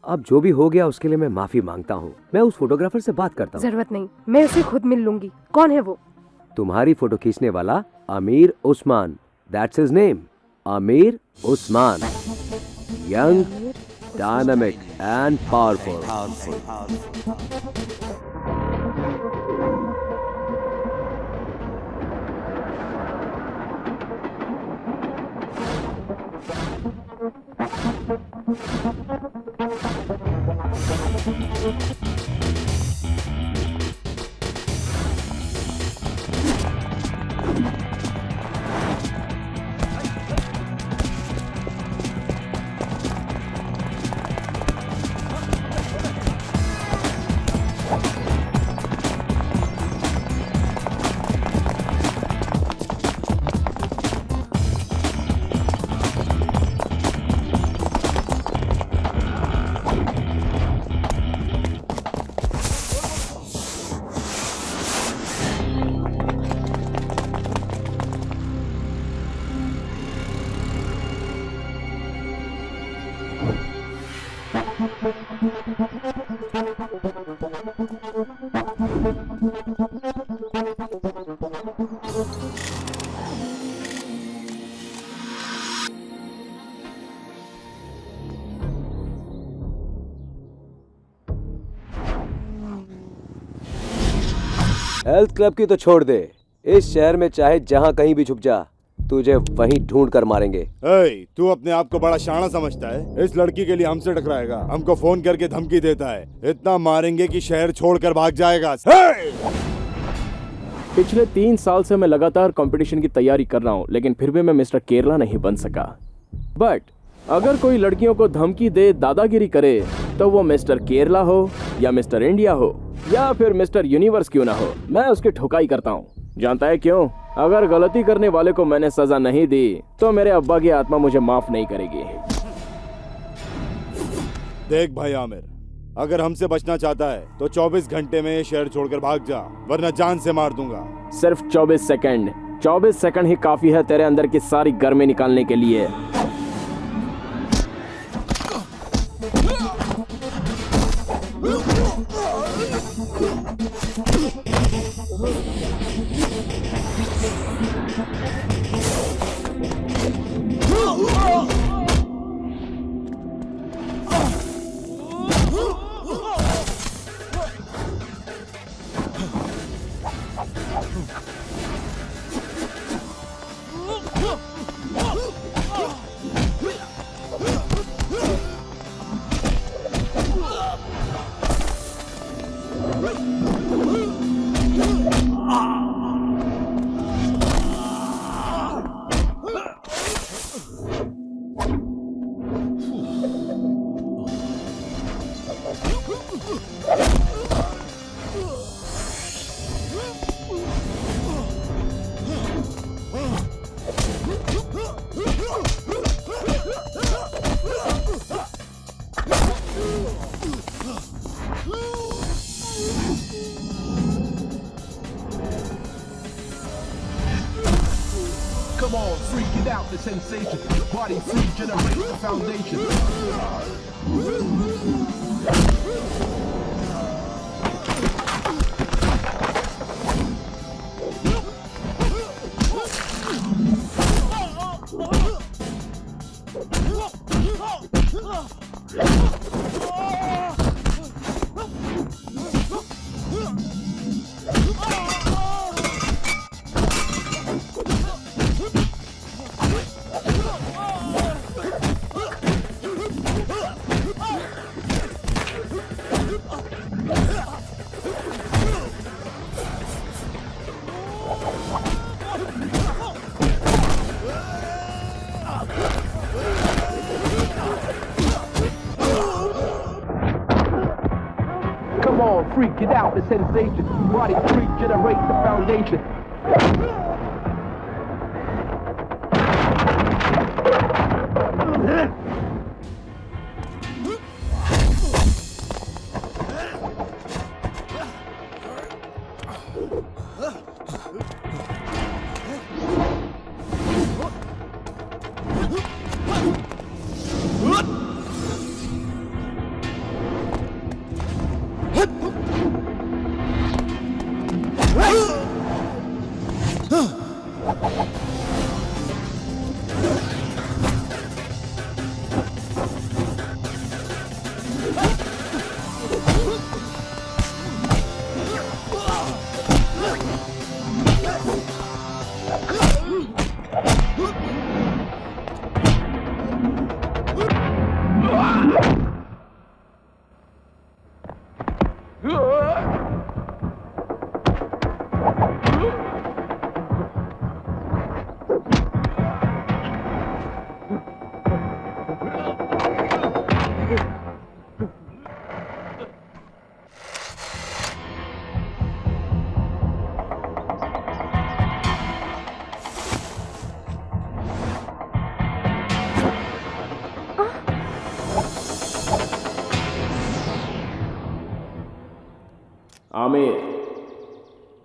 अब जो भी हो गया उसके लिए मैं माफी मांगता हूँ। मैं उस फोटोग्राफर से बात करता हूँ। जरूरत नहीं, मैं उसे खुद मिल लूंगी। कौन है वो? तुम्हारी फोटो खींचने वाला अमीर उस्मान, दैट्स हिज नेम, अमीर Usman. Young, dynamic and powerful. Health club की तो छोड़ दे, इस शहर में चाहे जहाँ कहीं भी छुप जा, तुझे वहीं ढूंढ कर मारेंगे। तू अपने आप को बड़ा शाना समझता है? इस लड़की के लिए हमसे टकराएगा, हमको फोन करके धमकी देता है, इतना मारेंगे कि शहर छोड़कर भाग जाएगा। पिछले 3 साल से मैं लगातार कंपटीशन की तैयारी कर रहा हूँ, लेकिन फिर भी मैं मिस्टर केरला नहीं बन सका। बट अगर कोई लड़कियों को धमकी दे, दादागिरी करे, तो वो मिस्टर केरला हो या मिस्टर इंडिया हो या फिर मिस्टर यूनिवर्स क्यों ना हो, मैं उसकी ठुकाई करता हूँ। जानता है क्यों? अगर गलती करने वाले को मैंने सजा नहीं दी तो मेरे अब्बा की आत्मा मुझे माफ नहीं करेगी। देख भाई आमिर, अगर हमसे बचना चाहता है तो 24 घंटे में ये शहर छोड़कर भाग जा, वरना जान से मार दूंगा। सिर्फ 24 सेकंड, 24 सेकंड ही काफी है तेरे अंदर की सारी गर्मी निकालने के लिए। Come on, freak it out, the sensation. Body free, generate the foundation. freak it out, the sensation. Body freak, generate the foundation.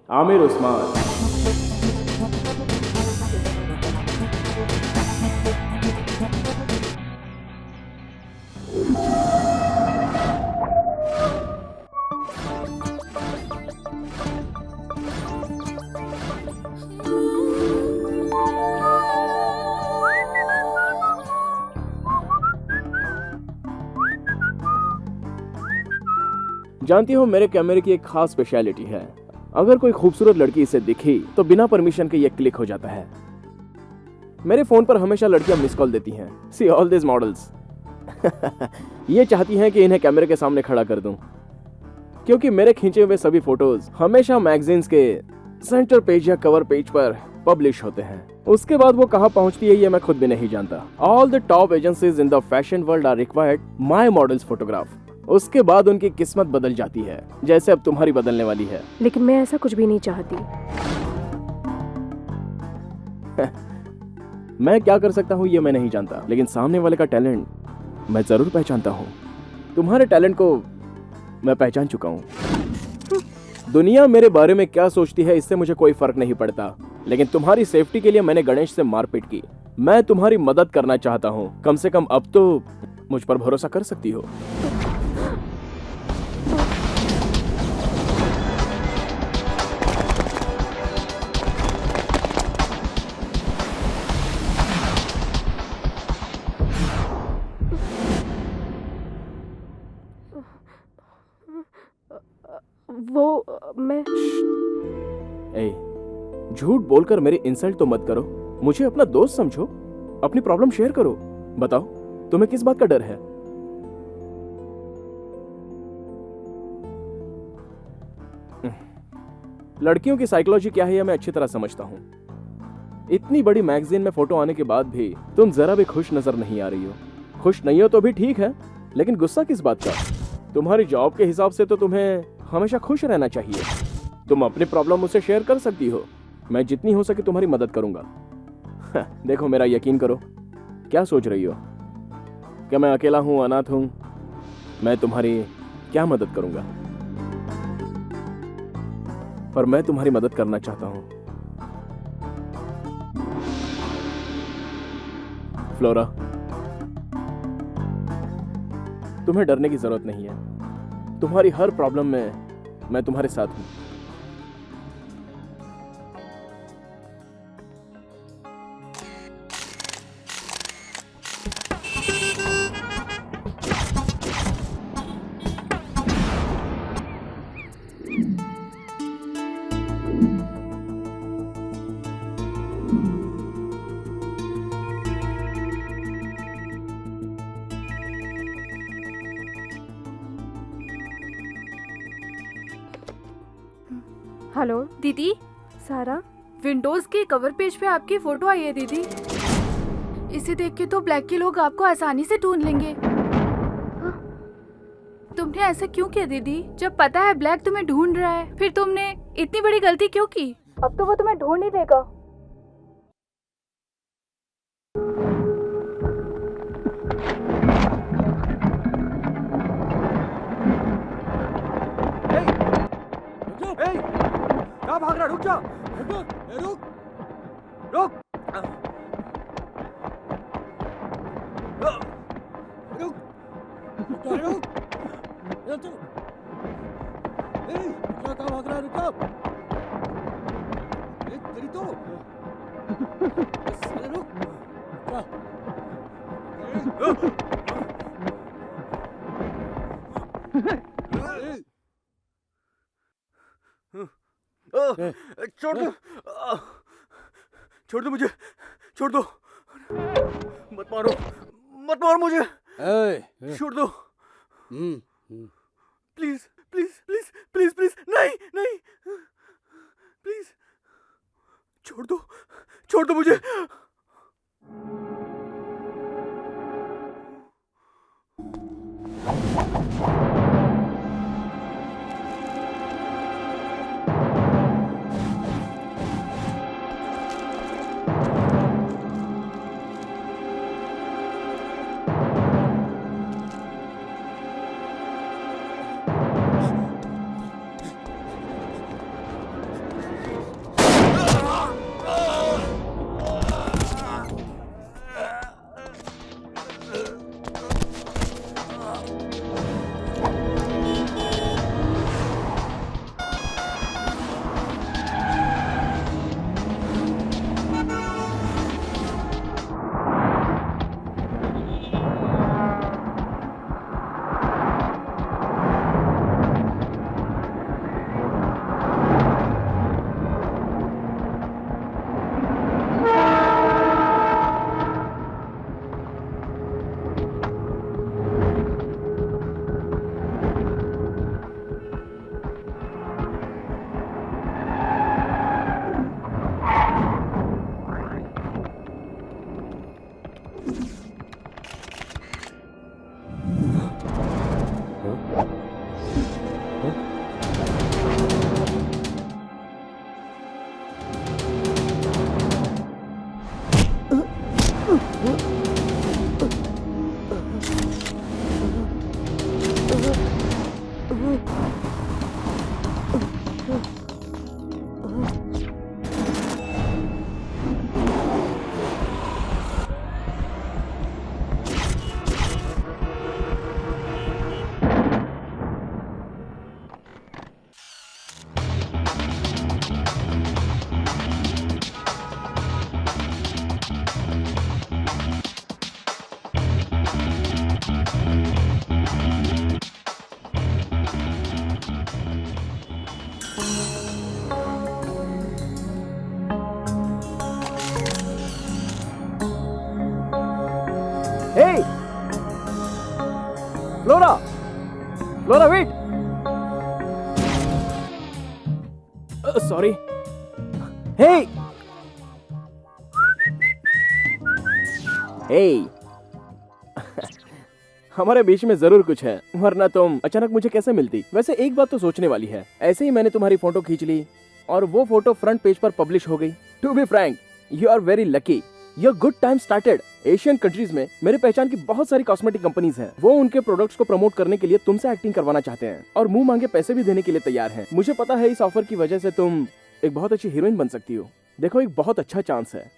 Aamir Usman. जानती हो मेरे कैमरे की एक खास स्पेशलिटी है। अगर कोई खूबसूरत लड़की इसे दिखी तो बिना परमिशन के ये क्लिक हो जाता है। मेरे फोन पर हमेशा लड़कियां मिस कॉल देती हैं। सी ऑल दिस मॉडल्स ये चाहती हैं कि इन्हें कैमरे के सामने खड़ा कर दूं, क्योंकि मेरे खींचे हुए सभी फोटोज हमेशा मैगजीन्स के सेंटर पेज या कवर पेज पर पब्लिश होते हैं। उसके बाद वो कहां पहुंचती है ये मैं खुद भी नहीं जानता। All the top agencies in the fashion world are required my models photograph. उसके बाद उनकी किस्मत बदल जाती है, जैसे अब तुम्हारी बदलने वाली है। लेकिन मैं ऐसा कुछ भी नहीं चाहती। मैं क्या कर सकता हूँ ये मैं नहीं जानता, लेकिन सामने वाले का टैलेंट मैं जरूर पहचानता हूँ। तुम्हारे टैलेंट को मैं पहचान चुका हूँ। दुनिया मेरे बारे में क्या सोचती है इससे मुझे कोई फर्क नहीं पड़ता, लेकिन तुम्हारी सेफ्टी के लिए मैंने गणेश से मारपीट की। मैं तुम्हारी मदद करना चाहता हूँ। कम से कम अब तो मुझ पर भरोसा कर सकती हो। मैं झूठ बोलकर मेरी इंसल्ट तो मत करो। मुझे अपना दोस्त समझो, अपनी प्रॉब्लम शेयर करो। बताओ तुम्हें किस बात का डर है? लड़कियों की साइकोलॉजी क्या है यह मैं अच्छी तरह समझता हूं। इतनी बड़ी मैगजीन में फोटो आने के बाद भी तुम जरा भी खुश नजर नहीं आ रही हो। खुश नहीं हो तो भी ठीक है, लेकिन गुस्सा किस बात का? तुम्हारी जॉब के हिसाब से तो तुम्हें हमेशा खुश रहना चाहिए। तुम अपनी प्रॉब्लम मुझसे शेयर कर सकती हो। मैं जितनी हो सके तुम्हारी मदद करूंगा। देखो मेरा यकीन करो। क्या सोच रही हो? क्या मैं अकेला हूं, अनाथ हूं? मैं तुम्हारी क्या मदद करूंगा? पर मैं तुम्हारी मदद करना चाहता हूं। फ्लोरा, तुम्हें डरने की जरूरत नहीं है। तुम्हारी हर प्रॉब्लम में मैं तुम्हारे साथ हूं। हेलो दीदी, सारा, विंडोज के कवर पेज पे आपकी फोटो आई है दीदी। इसे देख के तो ब्लैक के लोग आपको आसानी से ढूंढ लेंगे। तुमने ऐसा क्यों किया दीदी? जब पता है ब्लैक तुम्हें ढूंढ रहा है, फिर तुमने इतनी बड़ी गलती क्यों की? अब तो वो तुम्हें ढूंढ ही देगा। क्या भाग रहा? रुक जा, रुक रुक छोड़ दो, छोड़ दो मुझे, छोड़ दो, मत मारो, मत मारो मुझे, छोड़ दो, please please please please please, नहीं नहीं, प्लीज छोड़ दो मुझे। Hey! Flora! Flora, wait! Sorry. Hey! Hey! हमारे बीच में जरूर कुछ है, वरना तुम अचानक मुझे कैसे मिलती? वैसे एक बात तो सोचने वाली है, ऐसे ही मैंने तुम्हारी फोटो खींच ली और वो फोटो फ्रंट पेज पर पब्लिश हो गई। To be frank, you are very lucky. Your good time started. Asian countries में मेरे पहचान की बहुत सारी कॉस्मेटिक कंपनीज हैं। वो उनके प्रोडक्ट्स को प्रमोट करने के लिए तुमसे एक्टिंग करवाना चाहते हैं और मुंह मांगे पैसे भी देने के लिए तैयार हैं। मुझे पता है इस ऑफर की वजह से तुम एक बहुत अच्छी हीरोइन बन सकती हो। देखो, एक बहुत अच्छा चांस है,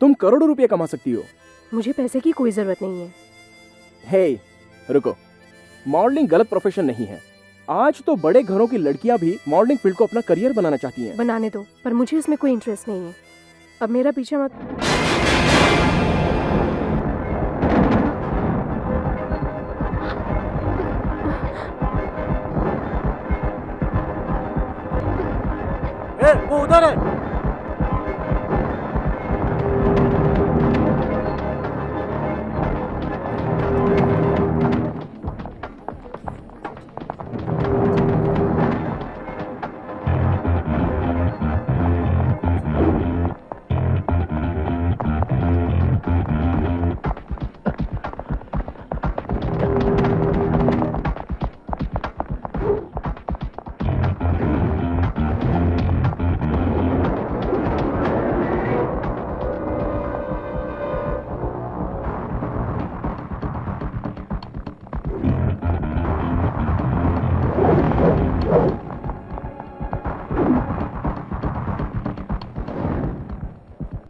तुम करोड़ों रुपए कमा सकती हो। मुझे पैसे की कोई जरूरत नहीं है। हे, रुको, मॉडलिंग गलत प्रोफेशन नहीं है। आज तो बड़े घरों की लड़कियां भी मॉडलिंग फील्ड को अपना करियर बनाना चाहती हैं। बनाने दो, पर मुझे इसमें कोई इंटरेस्ट नहीं है। अब मेरा पीछे मत। वो उधर है।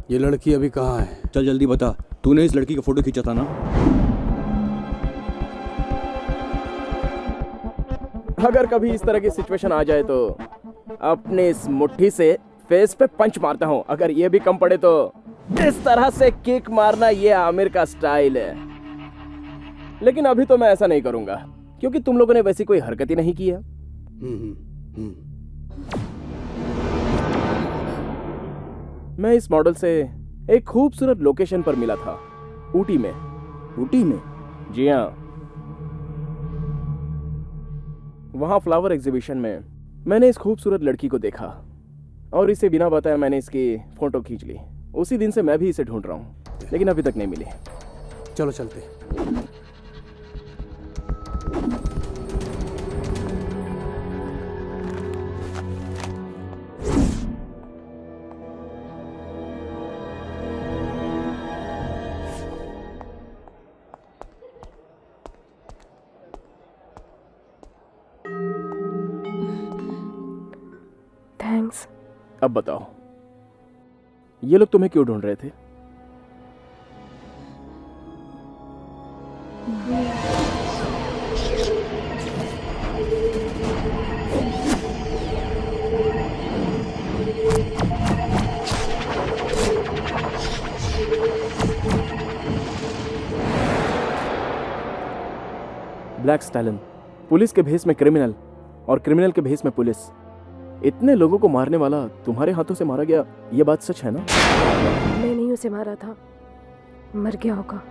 ये लड़की अभी कहाँ है? चल जल्दी बता, तूने इस लड़की का फोटो खींचा था ना? अगर कभी इस तरह की सिचुएशन आ जाए तो अपने इस मुट्ठी से फेस पे पंच मारता हूँ। अगर ये भी कम पड़े तो इस तरह से किक मारना ये आमिर का स्टाइल है। लेकिन अभी तो मैं ऐसा नहीं करूंगा क्योंकि तुम लोगों ने वैसी कोई हरकत ही नहीं की है। मैं इस मॉडल से एक खूबसूरत लोकेशन पर मिला था, ऊटी में। ऊटी में? जी हाँ। वहां फ्लावर एग्जीबिशन में मैंने इस खूबसूरत लड़की को देखा और इसे बिना बताए मैंने इसकी फोटो खींच ली। उसी दिन से मैं भी इसे ढूंढ रहा हूँ लेकिन अभी तक नहीं मिली। चलो चलते। थैंक्स। अब बताओ, ये लोग तुम्हें क्यों ढूंढ रहे थे? ब्लैक स्टैलन, पुलिस के भेष में क्रिमिनल और क्रिमिनल के भेष में पुलिस। इतने लोगों को मारने वाला तुम्हारे हाथों से मारा गया, ये बात सच है ना? मैं नहीं उसे मारा था, मर गया होगा।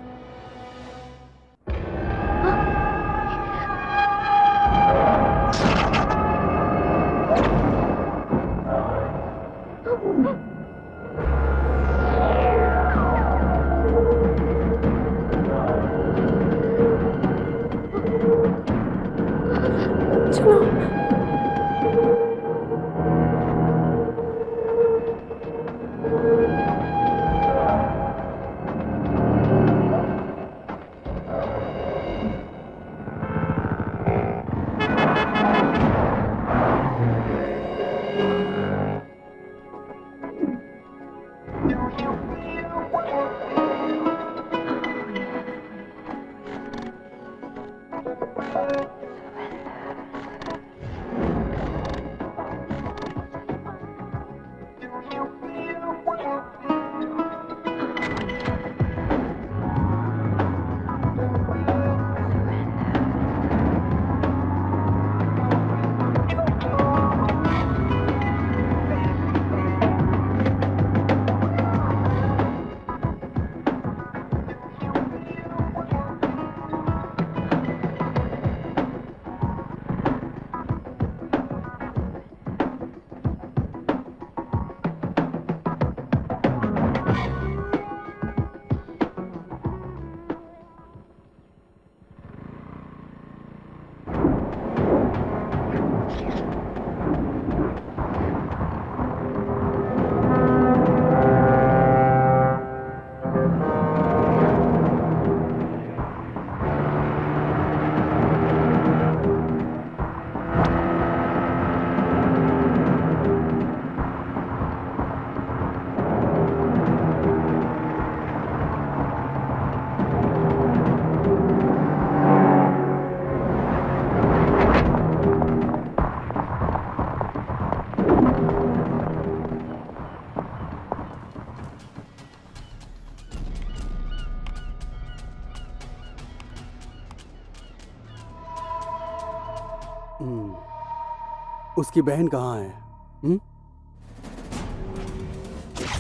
उसकी बहन कहाँ है?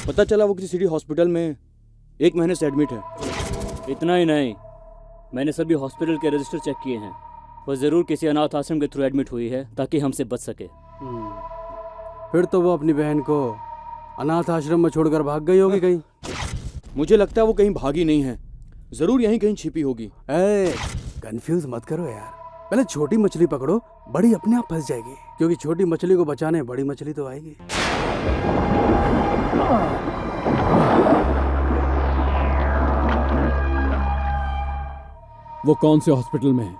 पता चला वो किसी सिटी हॉस्पिटल में 1 महीने से एडमिट है। इतना ही नहीं, मैंने सभी हॉस्पिटल के रजिस्टर चेक किए हैं। वो ज़रूर किसी अनाथ आश्रम के थ्रू एडमिट हुई है ताकि हमसे बच सके। फिर तो वो अपनी बहन को अनाथ आश्रम में छोड़कर भाग गई होगी कहीं। मुझे लगता है वो कहीं भागी नहीं है, जरूर यहीं कहीं छिपी होगी। कंफ्यूज मत करो यार, पहले छोटी मछली पकड़ो, बड़ी अपने आप फंस जाएगी, क्योंकि छोटी मछली को बचाने बड़ी मछली तो आएगी। वो कौन से हॉस्पिटल में है?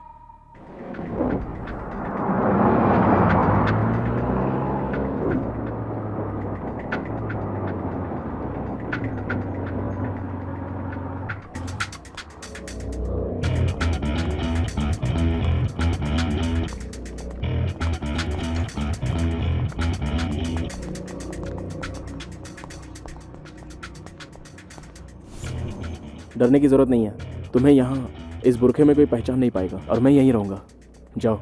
डरने की जरूरत नहीं है। तुम्हें यहाँ इस बुरखे में कोई पहचान नहीं पाएगा और मैं यहीं रहूँगा। जाओ।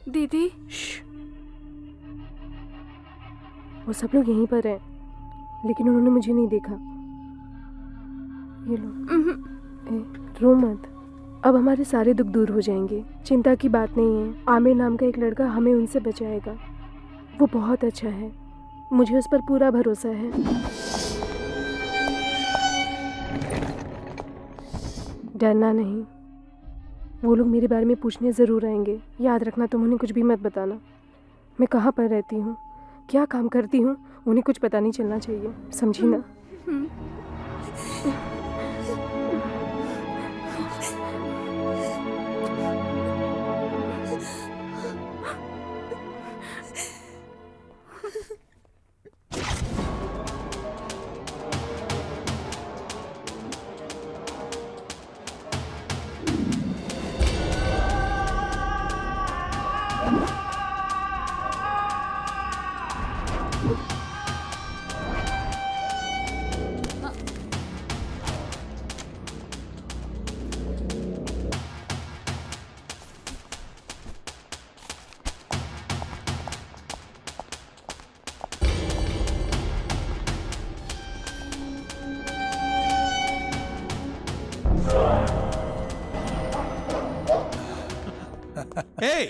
दीदी, वो सब लोग यहीं पर हैं, लेकिन उन्होंने मुझे नहीं देखा। ये लो, रो मत। अब हमारे सारे दुख दूर हो जाएंगे। चिंता की बात नहीं है। आमिर नाम का एक लड़का हमें उनसे बचाएगा। वो बहुत अच्छा है, मुझे उस पर पूरा भरोसा है। डरना नहीं। वो लोग मेरे बारे में पूछने ज़रूर आएंगे। याद रखना, तुम उन्हें कुछ भी मत बताना। मैं कहाँ पर रहती हूँ, क्या काम करती हूँ, उन्हें कुछ पता नहीं चलना चाहिए, समझी ना? Hey!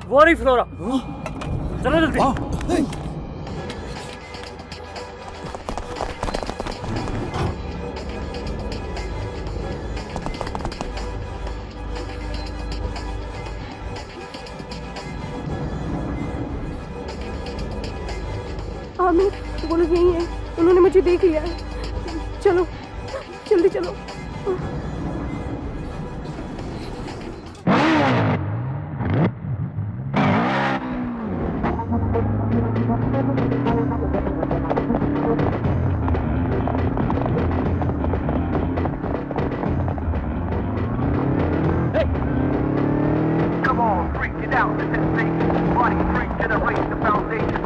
वो रही फ्लोरा, चलो जल्दी। आमिर, वो लोग यहीं हैं, उन्होंने मुझे देख लिया है। चलो जल्दी चलो। Come on, freak it out, the sensation. Body freak, generate the foundation.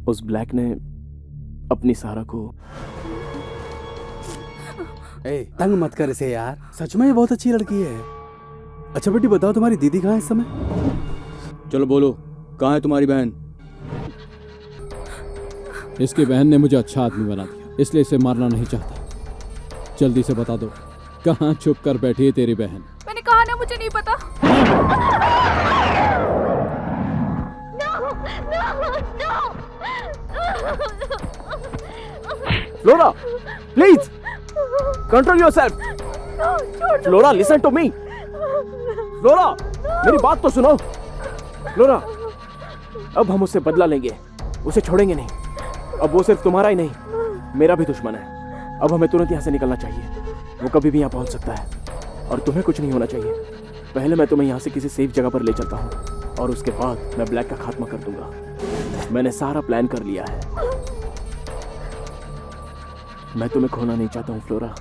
उस ब्लैक ने अपनी सारा को तंग मत कर इसे यार, सच में ये बहुत अच्छी लड़की है। अच्छा बेटी बताओ तुम्हारी दीदी कहाँ है इस समय? चलो बोलो, कहाँ है तुम्हारी बहन? इसकी बहन ने मुझे अच्छा आदमी बना दिया, इसलिए इसे मारना नहीं चाहता। जल्दी से बता दो कहाँ छुप कर बैठी है तेरी बहन? मैंने कहा ना मुझे नहीं पता। Flora, please control yourself. Flora, listen to me. Flora, मेरी बात तो सुनो। फ्लोरा, अब हम उससे बदला लेंगे, उसे छोड़ेंगे नहीं। अब वो सिर्फ तुम्हारा ही नहीं, मेरा भी दुश्मन है। अब हमें तुरंत यहाँ से निकलना चाहिए। वो कभी भी यहाँ पहुँच सकता है और तुम्हें कुछ नहीं होना चाहिए। पहले मैं तुम्हें यहाँ से किसी सेफ जगह पर ले चलता हूँ और उसके बाद मैं ब्लैक का खात्मा कर दूंगा। मैंने सारा प्लान कर लिया है। मैं तुम्हें खोना नहीं चाहता हूँ फ्लोरा।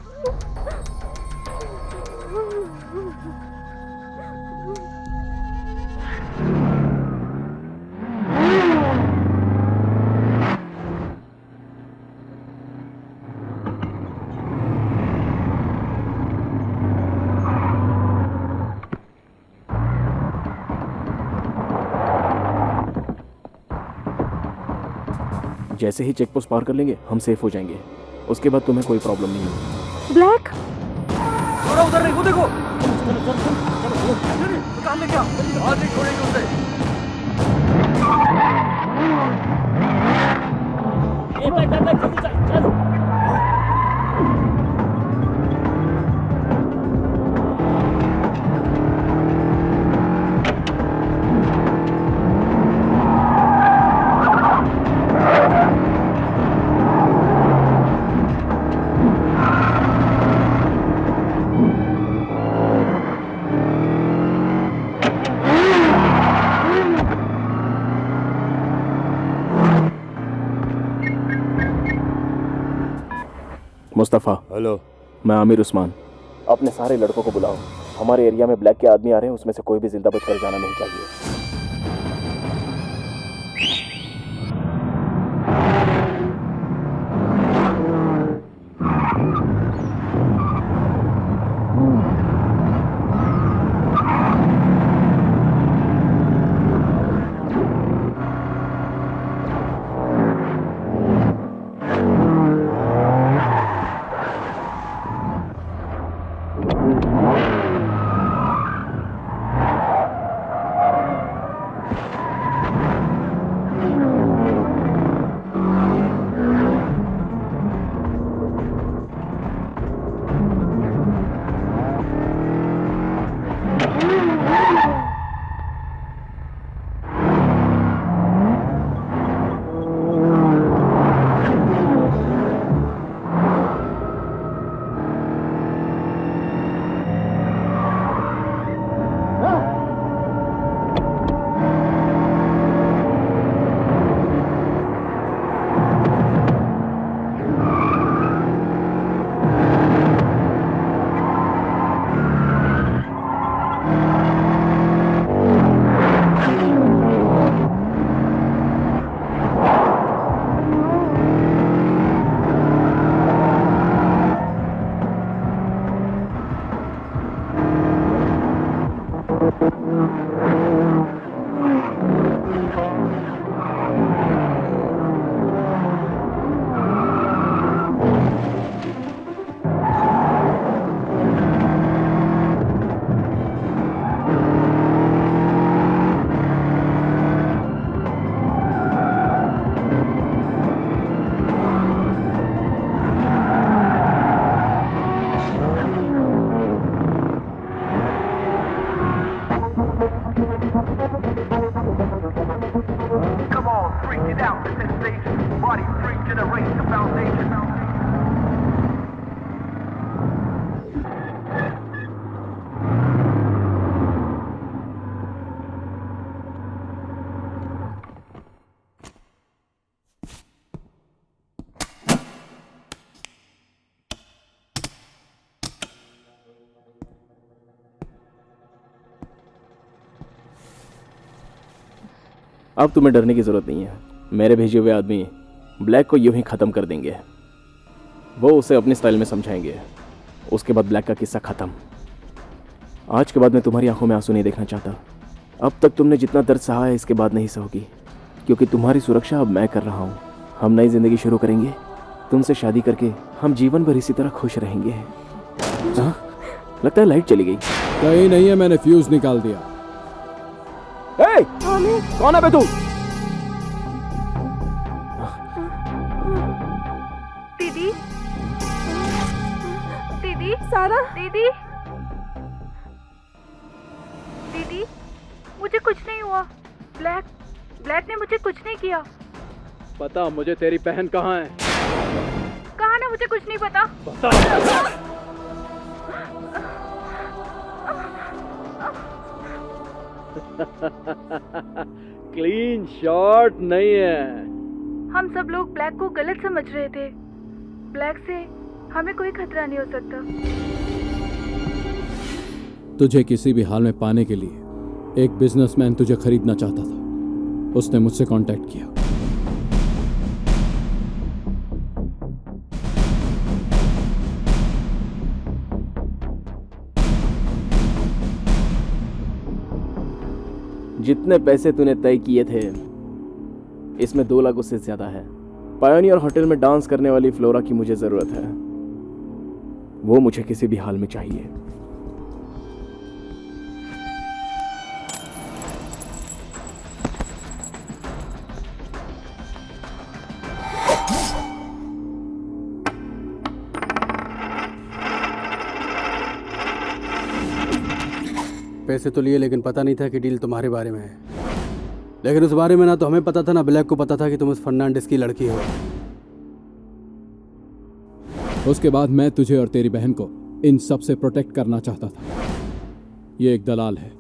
जैसे ही चेक पोस्ट पार कर लेंगे हम सेफ हो जाएंगे। उसके बाद तुम्हें कोई प्रॉब्लम नहीं होगी। ब्लैक उधर नहीं, वो देखो। चलो निकाल ले क्या? आज नहीं छोड़ेंगे उसे। चल। मुस्तफ़ा। हेलो। मैं आमिर उस्मान। अपने सारे लड़कों को बुलाओ। हमारे एरिया में ब्लैक के आदमी आ रहे हैं, उसमें से कोई भी जिंदा बचकर जाना नहीं चाहिए। अब तुम्हें डरने की जरूरत नहीं है। मेरे भेजे हुए आदमी ब्लैक को यूं ही खत्म कर देंगे। वो उसे अपने स्टाइल में समझाएंगे। उसके बाद ब्लैक का किस्सा खत्म। आज के बाद मैं तुम्हारी आंखों में आंसू नहीं देखना चाहता। अब तक तुमने जितना दर्द सहा है इसके बाद नहीं सहोगी, क्योंकि तुम्हारी सुरक्षा अब मैं कर रहा हूँ। हम नई जिंदगी शुरू करेंगे। तुमसे शादी करके हम जीवन भर इसी तरह खुश रहेंगे। हाँ? लगता है लाइट चली गई। कहीं नहीं है, मैंने फ्यूज निकाल दिया। ए, कौन है बे तू? दीदी, दीदी, सारा, दीदी, दीदी, मुझे कुछ नहीं हुआ। ब्लैक ने मुझे कुछ नहीं किया। पता मुझे तेरी बहन कहाँ है? कहाँ ना, मुझे कुछ नहीं पता। बता। क्लीन शॉट नहीं है। हम सब लोग ब्लैक को गलत समझ रहे थे। ब्लैक से हमें कोई खतरा नहीं हो सकता। तुझे किसी भी हाल में पाने के लिए एक बिजनेसमैन तुझे खरीदना चाहता था। उसने मुझसे कांटेक्ट किया। जितने पैसे तूने तय किए थे इसमें 2 लाख उससे ज्यादा है। पायोनियर होटल में डांस करने वाली फ्लोरा की मुझे जरूरत है। वो मुझे किसी भी हाल में चाहिए। पैसे तो लिए लेकिन पता नहीं था कि डील तुम्हारे बारे में है। लेकिन उस बारे में ना तो हमें पता था ना ब्लैक को पता था कि तुम उस फर्नांडिस की लड़की हो। उसके बाद मैं तुझे और तेरी बहन को इन सब से प्रोटेक्ट करना चाहता था। ये एक दलाल है।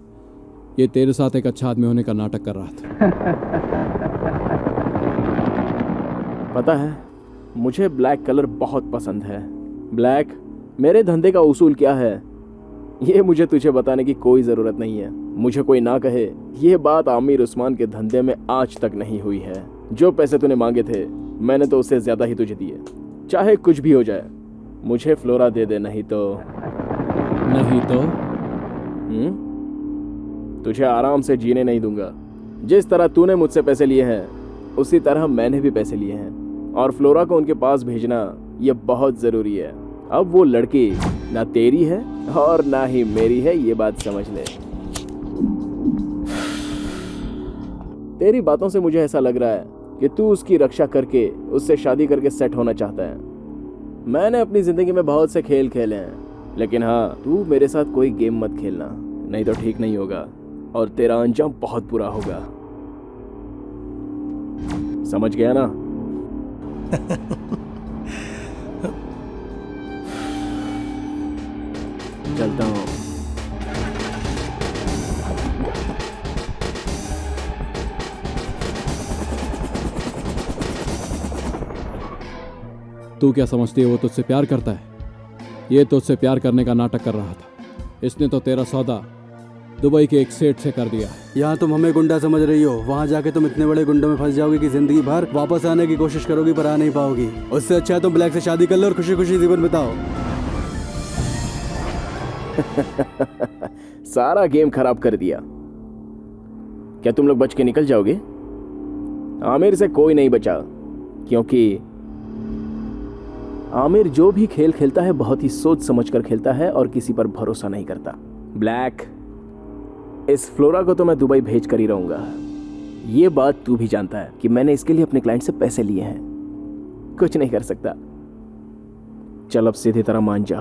ये तेरे साथ एक अच्छा आदमी होने का नाटक कर रहा था। पता है, मुझे ब्लैक कलर बहुत पसंद है। ब्लैक, मेरे धंधे का उसूल क्या है ये मुझे तुझे बताने की कोई ज़रूरत नहीं है। मुझे कोई ना कहे, ये बात आमिर उस्मान के धंधे में आज तक नहीं हुई है। जो पैसे तूने मांगे थे मैंने तो उससे ज़्यादा ही तुझे दिए। चाहे कुछ भी हो जाए मुझे फ्लोरा दे दे, नहीं तो तुझे आराम से जीने नहीं दूंगा। जिस तरह तूने मुझसे पैसे लिए हैं उसी तरह मैंने भी पैसे लिए हैं, और फ्लोरा को उनके पास भेजना ये बहुत ज़रूरी है। अब वो लड़की ना तेरी है और ना ही मेरी है, ये बात समझ ले। तेरी बातों से मुझे ऐसा लग रहा है कि तू उसकी रक्षा करके उससे शादी करके सेट होना चाहता है। मैंने अपनी जिंदगी में बहुत से खेल खेले हैं, लेकिन हाँ, तू मेरे साथ कोई गेम मत खेलना, नहीं तो ठीक नहीं होगा और तेरा अंजाम बहुत बुरा होगा। समझ गया ना? चलता हूँ। तू क्या समझती है वो तुझसे प्यार करता है? ये तुझसे प्यार करने का नाटक कर रहा था। इसने तो तेरा सौदा दुबई के एक सेठ से कर दिया। यहाँ तुम हमें गुंडा समझ रही हो, वहाँ जाके तुम इतने बड़े गुंडों में फंस जाओगी कि जिंदगी भर वापस आने की कोशिश करोगी पर आ नहीं पाओगी। उससे अच्छा है तुम ब्लैक से शादी कर लो और खुशी खुशी जीवन बिताओ। सारा गेम खराब कर दिया। क्या तुम लोग बच के निकल जाओगे? आमिर से कोई नहीं बचा, क्योंकि आमिर जो भी खेल खेलता है बहुत ही सोच समझ कर खेलता है और किसी पर भरोसा नहीं करता। ब्लैक, इस फ्लोरा को तो मैं दुबई भेज कर ही रहूंगा। ये बात तू भी जानता है कि मैंने इसके लिए अपने क्लाइंट से पैसे लिए हैं। कुछ नहीं कर सकता। चल अब सीधी तरह मान जा।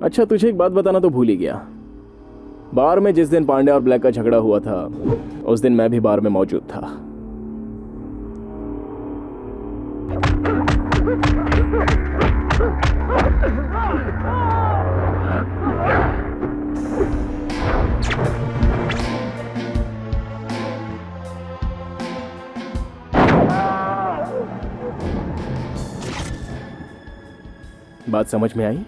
अच्छा, तुझे एक बात बताना तो भूल ही गया। बार में जिस दिन पांडे और ब्लैक का झगड़ा हुआ था उस दिन मैं भी बार में मौजूद था। बात समझ में आई?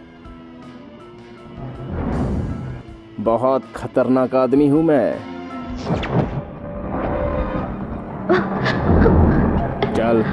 बहुत खतरनाक आदमी हूं मैं। चल।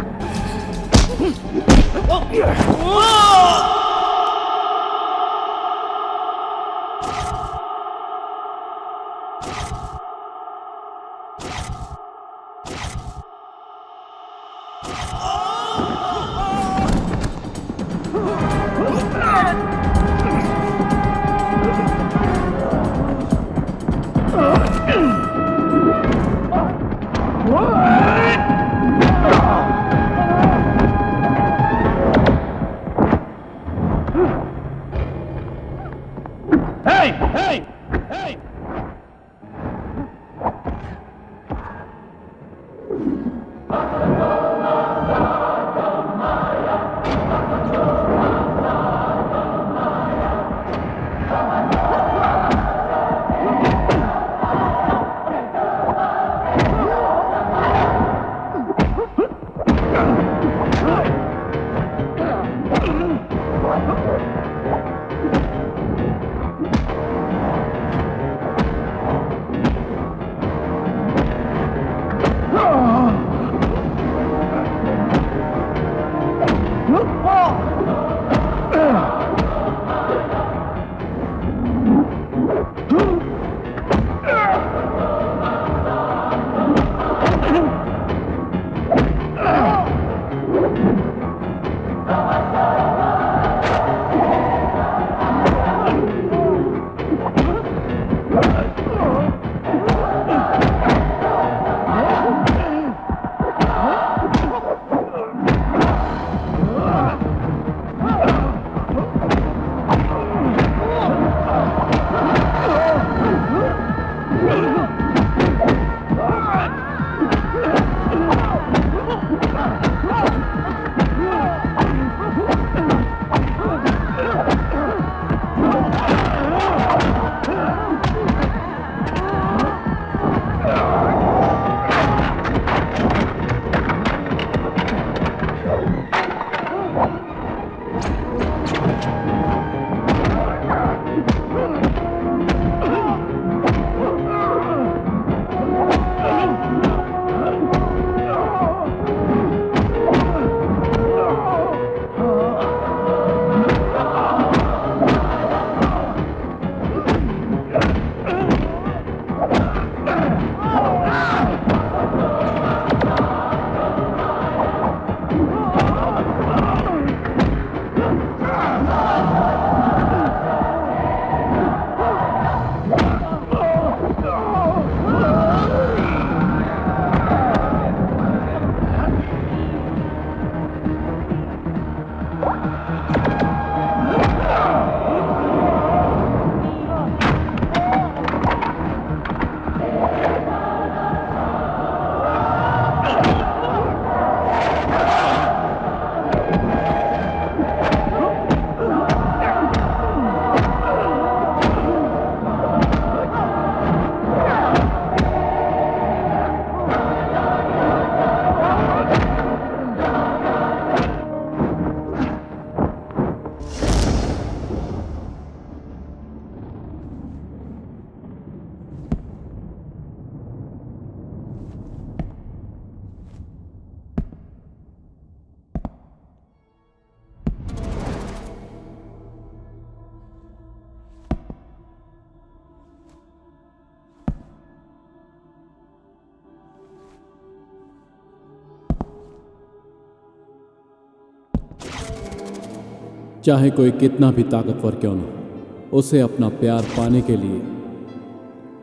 चाहे कोई कितना भी ताकतवर क्यों न हो, उसे अपना प्यार पाने के लिए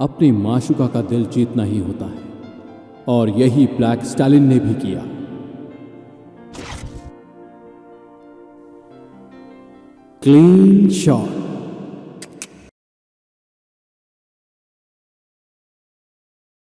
अपनी माशुका का दिल जीतना ही होता है, और यही ब्लैक स्टालिन ने भी किया। Clean shot.